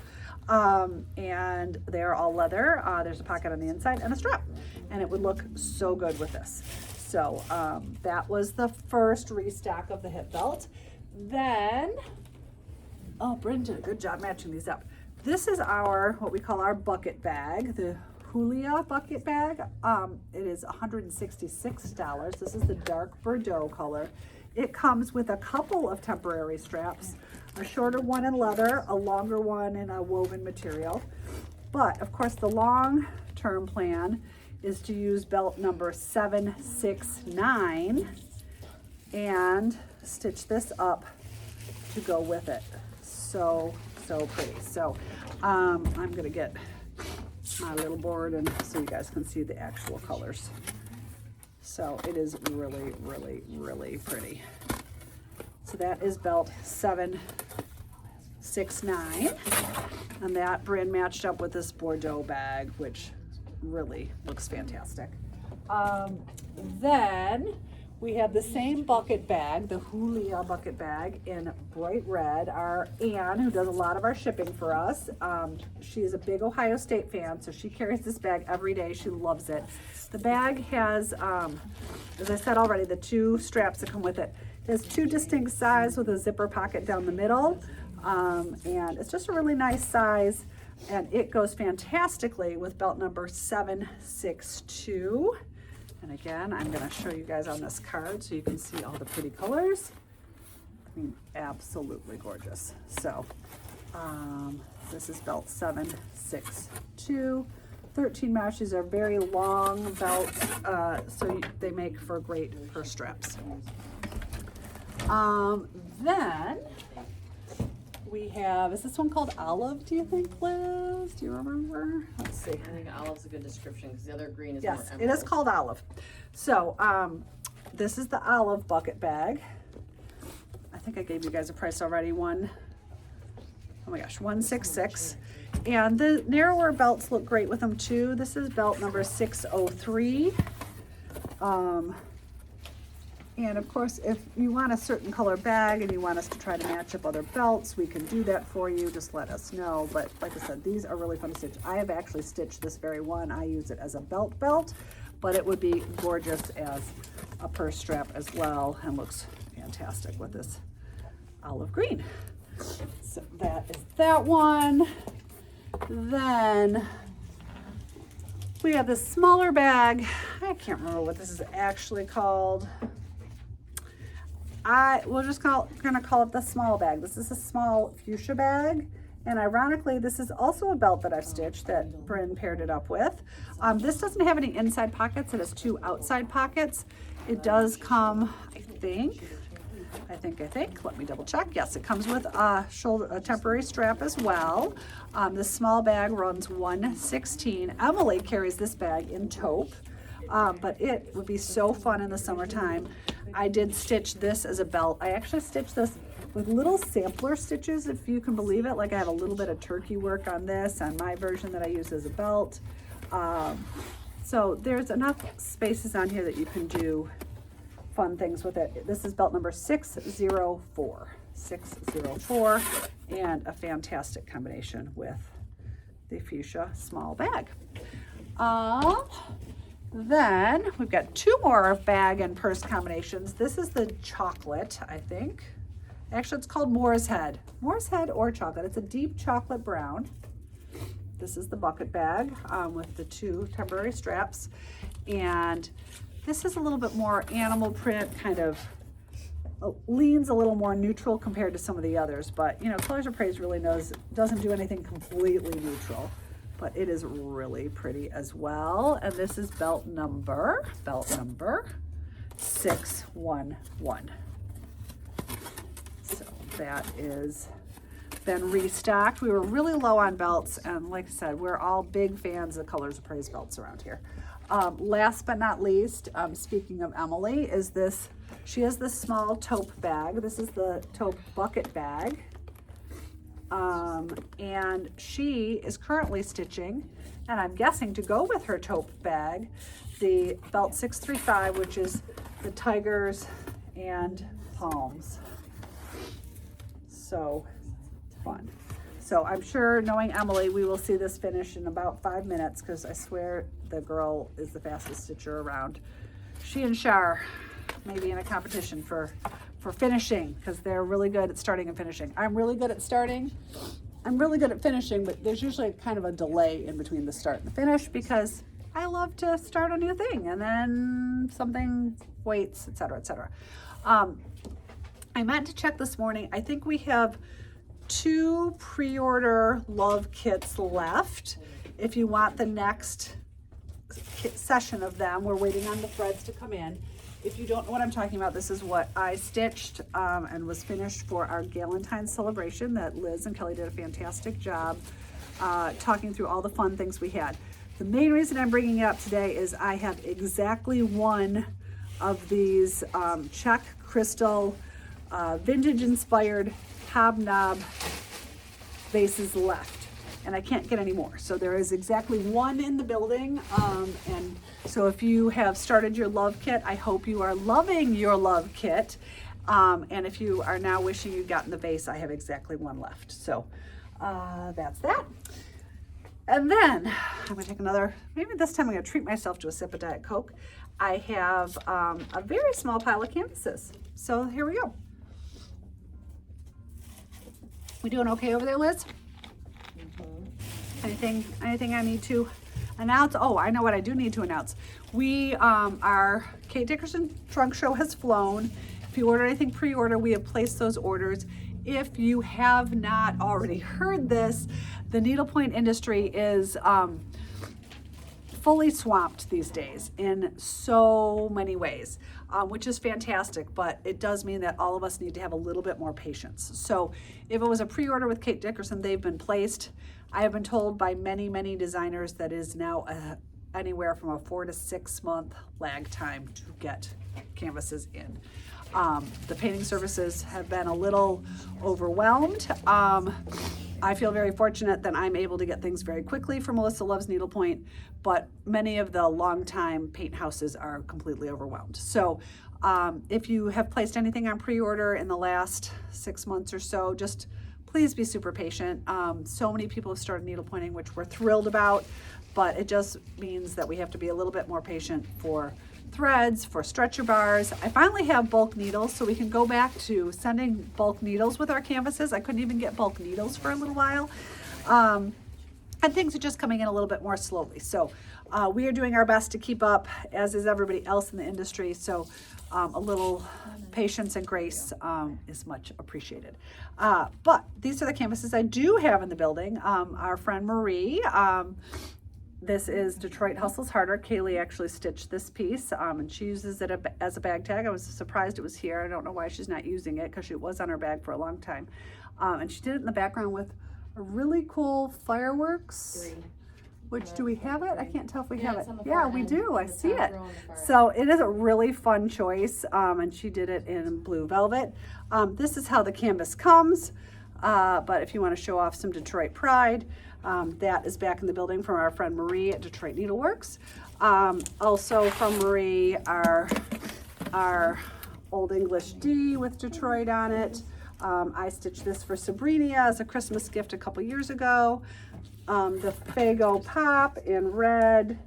And they are all leather. There's a pocket on the inside and a strap, and it would look so good with this. So that was the first restock of the hip belt. Then, oh, Bryn did a good job matching these up. This is our, what we call our bucket bag, the Julia bucket bag. It is $166. This is the dark Bordeaux color. It comes with a couple of temporary straps, a shorter one in leather, a longer one in a woven material. But of course, the long-term plan is to use belt number 769 and stitch this up to go with it. So pretty. So I'm gonna get my little board and so you guys can see the actual colors. So it is really, really, really pretty. So that is belt 769, and that Bryn matched up with this Bordeaux bag, which really looks fantastic. Then we have the same bucket bag, the Julia bucket bag in bright red. Our Anne, who does a lot of our shipping for us, she is a big Ohio State fan, so she carries this bag every day. She loves it. The bag has, as I said already, the two straps that come with it. It has two distinct sizes with a zipper pocket down the middle, and it's just a really nice size, and it goes fantastically with belt number 762. And again, I'm going to show you guys on this card so you can see all the pretty colors. I mean, absolutely gorgeous. So this is belt 762. 13 mesh. These are very long belts, so they make for great purse straps. Then we have, is this one called Olive, do you think, Liz? Do you remember? Let's see. I think olive's a good description because the other green is Yes, more it emerald. is called Olive. So this is the Olive bucket bag. I think I gave you guys a price already. Oh my gosh, $166. And the narrower belts look great with them too. This is belt number 603. And of course, if you want a certain color bag and you want us to try to match up other belts, we can do that for you. Just let us know. But like I said, these are really fun to stitch. I have actually stitched this very one. I use it as a belt, but it would be gorgeous as a purse strap as well, and looks fantastic with this olive green. So that is that one. Then we have this smaller bag. I can't remember what this is actually called. We're just gonna call it the small bag. This is a small fuchsia bag, and ironically, this is also a belt that I've stitched that Bryn paired it up with. This doesn't have any inside pockets. It has two outside pockets. It does come, I think. Let me double check. Yes, it comes with a temporary strap as well. This small bag runs $116. Emily carries this bag in taupe, but it would be so fun in the summertime. I did stitch this as a belt. I actually stitched this with little sampler stitches, if you can believe it. Like I have a little bit of turkey work on this, on my version that I use as a belt. So there's enough spaces on here that you can do fun things with it. This is belt number 604. 604, and a fantastic combination with the fuchsia small bag. Then we've got two more bag and purse combinations. This is the chocolate, I think. Actually, it's called Moor's Head. Moor's Head or chocolate. It's a deep chocolate brown. This is the bucket bag with the two temporary straps. And this is a little bit more animal print, kind of leans a little more neutral compared to some of the others. But, you know, Colors of Praise really doesn't do anything completely neutral. But it is really pretty as well. And this is belt number 611. So that is been restocked. We were really low on belts, and like I said, we're all big fans of Colors of Praise belts around here. Last but not least, speaking of Emily, is this, she has this small taupe bag. This is the taupe bucket bag. And she is currently stitching, and I'm guessing to go with her Tote bag, the Belt 635, which is the tigers and palms. So fun. So I'm sure, knowing Emily, we will see this finish in about 5 minutes, because I swear the girl is the fastest stitcher around. She and Shar may be in a competition for finishing, because they're really good at starting and finishing. I'm really good at starting. I'm really good at finishing, but there's usually kind of a delay in between the start and the finish, because I love to start a new thing and then something waits, etc., etc. I meant to check this morning. I think we have 2 pre-order love kits left. If you want the next session of them, we're waiting on the threads to come in. If you don't know what I'm talking about, this is what I stitched and was finished for our Galentine's celebration that Liz and Kelly did a fantastic job talking through all the fun things we had. The main reason I'm bringing it up today is I have exactly one of these Czech crystal vintage inspired hobnob vases left, and I can't get any more. So there is exactly one in the building, and so if you have started your love kit, I hope you are loving your love kit, and if you are now wishing you'd gotten the vase, I have exactly one left. So that's that. And then I'm gonna take another, maybe this time I'm gonna treat myself to a sip of Diet Coke. I have a very small pile of canvases. So here we go. We doing okay over there, Liz? Anything I need to announce? Oh, I know what I do need to announce. Our Kate Dickerson trunk show has flown. If you order anything pre-order, we have placed those orders. If you have not already heard this, the needlepoint industry is fully swamped these days in so many ways, which is fantastic, but it does mean that all of us need to have a little bit more patience. So if it was a pre-order with Kate Dickerson, they've been placed. I have been told by many, many designers that is now anywhere from a 4 to 6 month lag time to get canvases in. The painting services have been a little overwhelmed. I feel very fortunate that I'm able to get things very quickly from Melissa Loves Needlepoint, but many of the longtime paint houses are completely overwhelmed. So if you have placed anything on pre-order in the last 6 months or so, just please be super patient. So many people have started needlepointing, which we're thrilled about, but it just means that we have to be a little bit more patient for threads, for stretcher bars. I finally have bulk needles, so we can go back to sending bulk needles with our canvases. I couldn't even get bulk needles for a little while. And things are just coming in a little bit more slowly. So we are doing our best to keep up, as is everybody else in the industry. So a little patience and grace is much appreciated. But these are the canvases I do have in the building. Our friend Marie, this is Detroit Hustles Harder. Kaylee actually stitched this piece, and she uses it as a bag tag. I was surprised it was here. I don't know why she's not using it, because it was on her bag for a long time. And she did it in the background with a really cool fireworks. Which, do we have it? I can't tell if we have it. Yeah, we do. I see it. So it is a really fun choice, and she did it in blue velvet. This is how the canvas comes, but if you want to show off some Detroit pride, that is back in the building from our friend Marie at Detroit Needleworks. Also from Marie, our Old English D with Detroit on it. I stitched this for Sabrina as a Christmas gift a couple years ago. The Fago Pop in red,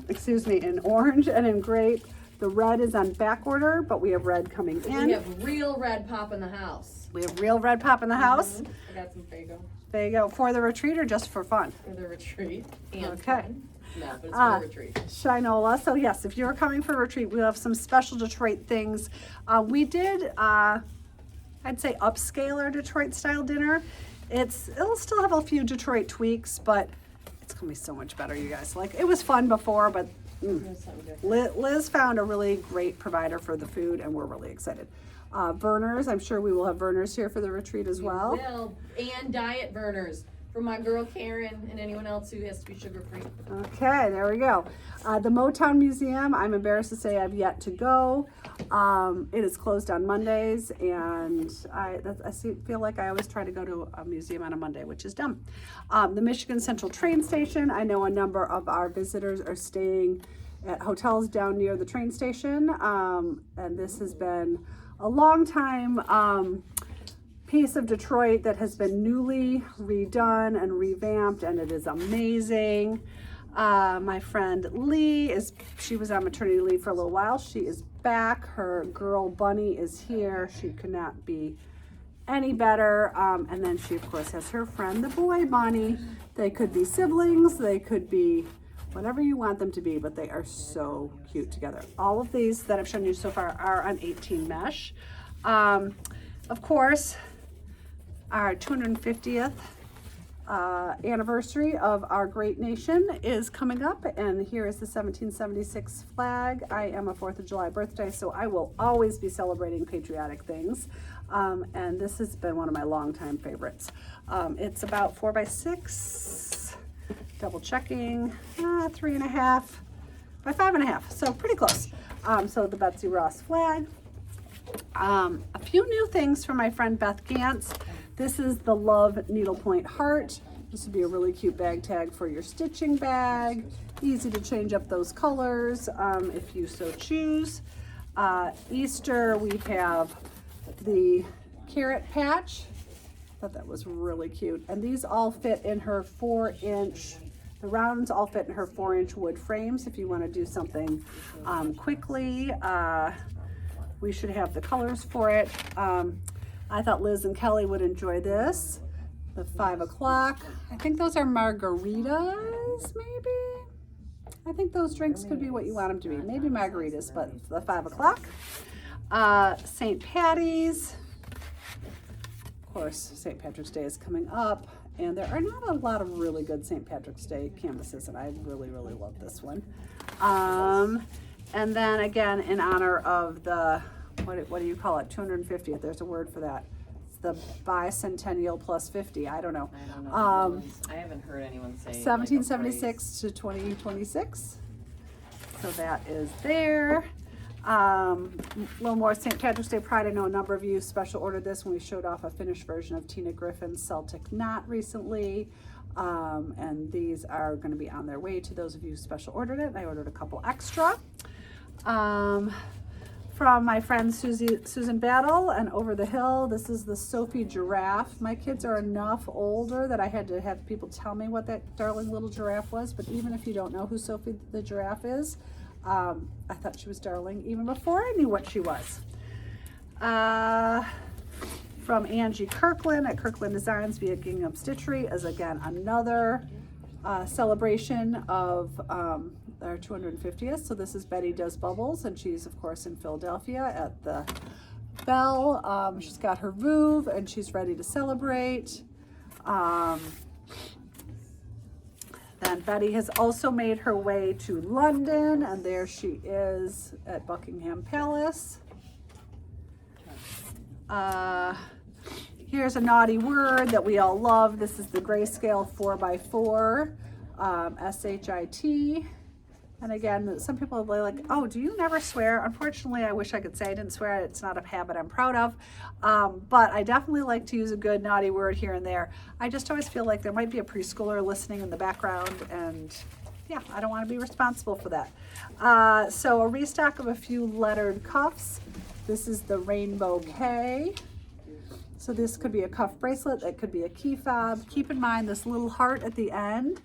in orange and in grape. The red is on back order, but we have red coming in. We have real red pop in the house. We have real red pop in the house. I got some Fago. Fago for the retreat or just for fun? For the retreat. And okay. Fun. No, but it's for the retreat. Shinola. So yes, if you're coming for a retreat, we'll have some special Detroit things. We did, I'd say, upscale our Detroit style dinner. It'll still have a few Detroit tweaks, but it's gonna be so much better, you guys. Like, it was fun before, but Liz found a really great provider for the food, and we're really excited. Burners, I'm sure we will have burners here for the retreat as well. We will, and diet burners for my girl Karen and anyone else who has to be sugar free. Okay, there we go. The Motown Museum, I'm embarrassed to say I've yet to go. It is closed on Mondays, and feel like I always try to go to a museum on a Monday, which is dumb. The Michigan Central train station, I know a number of our visitors are staying at hotels down near the train station, and this has been a long time piece of Detroit that has been newly redone and revamped, and it is amazing. My friend Lee she was on maternity leave for a little while. She is back. Her girl Bunny is here. She could not be any better. And then she of course has her friend, the boy Bunny. They could be siblings. They could be whatever you want them to be, but they are so cute together. All of these that I've shown you so far are on 18 mesh. Of course, our 250th anniversary of our great nation is coming up, and here is the 1776 flag. I am a 4th of July birthday, so I will always be celebrating patriotic things, and this has been one of my longtime favorites. It's about 4 by 6, double checking, 3.5 by 5.5, so pretty close. So the Betsy Ross flag. A few new things from my friend Beth Gantz. This is the Love Needlepoint heart. This would be a really cute bag tag for your stitching bag. Easy to change up those colors if you so choose. Easter, we have the carrot patch. I thought that was really cute. And these all fit in her 4-inch, the rounds all fit in her 4-inch wood frames if you want to do something quickly. We should have the colors for it. I thought Liz and Kelly would enjoy this. The 5 o'clock. I think those are margaritas, maybe? I think those drinks could be what you want them to be. Maybe margaritas, but the 5 o'clock. St. Patty's. Of course, St. Patrick's Day is coming up, and there are not a lot of really good St. Patrick's Day canvases, and I really, really love this one. And then again, in honor of the, what do you call it? 250th. There's a word for that. It's the bicentennial plus 50. I don't know. I haven't heard anyone say 1776 to 2026. So that is there. A little more St. Patrick's Day pride. I know a number of you special ordered this when we showed off a finished version of Tina Griffin's Celtic Knot recently. And these are going to be on their way to those of you who special ordered it. I ordered a couple extra. From my friend Susan Battle and Over the Hill, this is the Sophie giraffe. My kids are enough older that I had to have people tell me what that darling little giraffe was, but even if you don't know who Sophie the giraffe is, I thought she was darling even before I knew what she was. From Angie Kirkland at Kirkland Designs via Gingham Stitchery is again another celebration of our 250th. So this is Betty Does Bubbles, and she's of course in Philadelphia at the Bell. She's got her Vouv and she's ready to celebrate. Then Betty has also made her way to London, and there she is at Buckingham Palace. Here's a naughty word that we all love. This is the Grayscale 4x4 SHIT. And again, some people are like, oh, do you never swear? Unfortunately, I wish I could say I didn't swear. It's not a habit I'm proud of. But I definitely like to use a good naughty word here and there. I just always feel like there might be a preschooler listening in the background, and yeah, I don't want to be responsible for that. So a restock of a few lettered cuffs. This is the Rainbow K. So this could be a cuff bracelet, that could be a key fob. Keep in mind this little heart at the end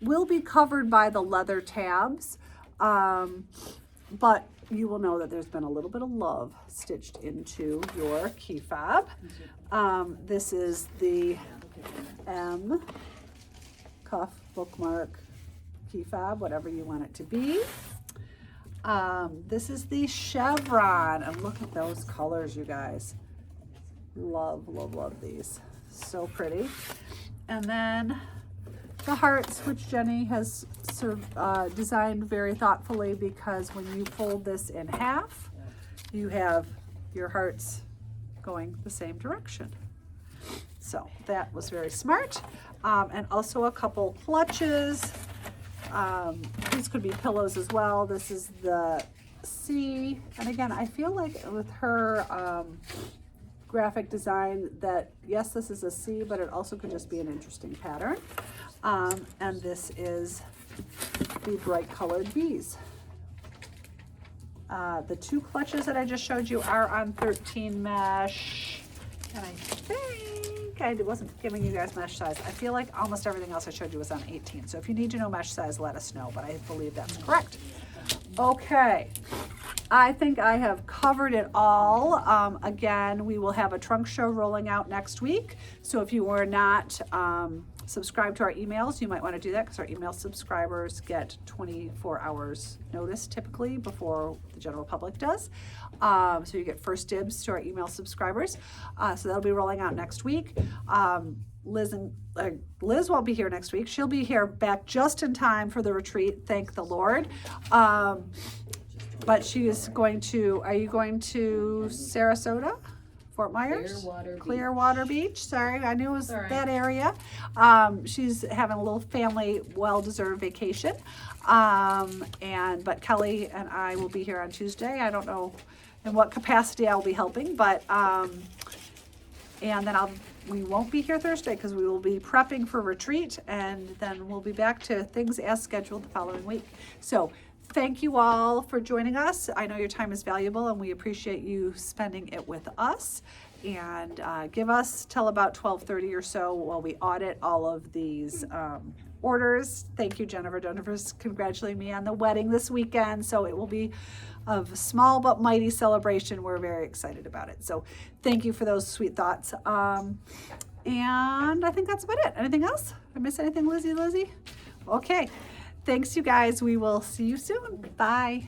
will be covered by the leather tabs, but you will know that there's been a little bit of love stitched into your key fob. This is the M cuff bookmark key fob, whatever you want it to be. This is the chevron, and look at those colors, you guys. Love, love, love these. So pretty. And then the hearts, which Jenny has designed very thoughtfully, because when you fold this in half, you have your hearts going the same direction. So that was very smart. And also a couple clutches. These could be pillows as well. This is the C, and again, I feel like with her graphic design that, yes, this is a C, but it also could just be an interesting pattern. And this is the bright colored bees. The 2 clutches that I just showed you are on 13 mesh, and I think I wasn't giving you guys mesh size. I feel like almost everything else I showed you was on 18. So if you need to know mesh size, let us know, but I believe that's correct. Okay, I think I have covered it all. Again, we will have a trunk show rolling out next week. So if you are not subscribed to our emails, you might want to do that, because our email subscribers get 24 hours notice typically before the general public does. So you get first dibs to our email subscribers. So that'll be rolling out next week. Liz won't be here next week. She'll be here back just in time for the retreat, thank the Lord. But she is going to, are you going to Sarasota? Fort Myers? Clearwater Beach. Sorry, I knew it was that area. She's having a little family well-deserved vacation. But Kelly and I will be here on Tuesday. I don't know in what capacity I'll be helping, but and then we won't be here Thursday because we will be prepping for retreat, and then we'll be back to things as scheduled the following week. So thank you all for joining us. I know your time is valuable and we appreciate you spending it with us. And give us till about 12:30 or so while we audit all of these orders. Thank you, Jennifer. Jennifer's congratulating me on the wedding this weekend. So it will be a small but mighty celebration. We're very excited about it. So thank you for those sweet thoughts. And I think that's about it. Anything else? Did I miss anything, Lizzie? Okay. Thanks, you guys. We will see you soon. Bye.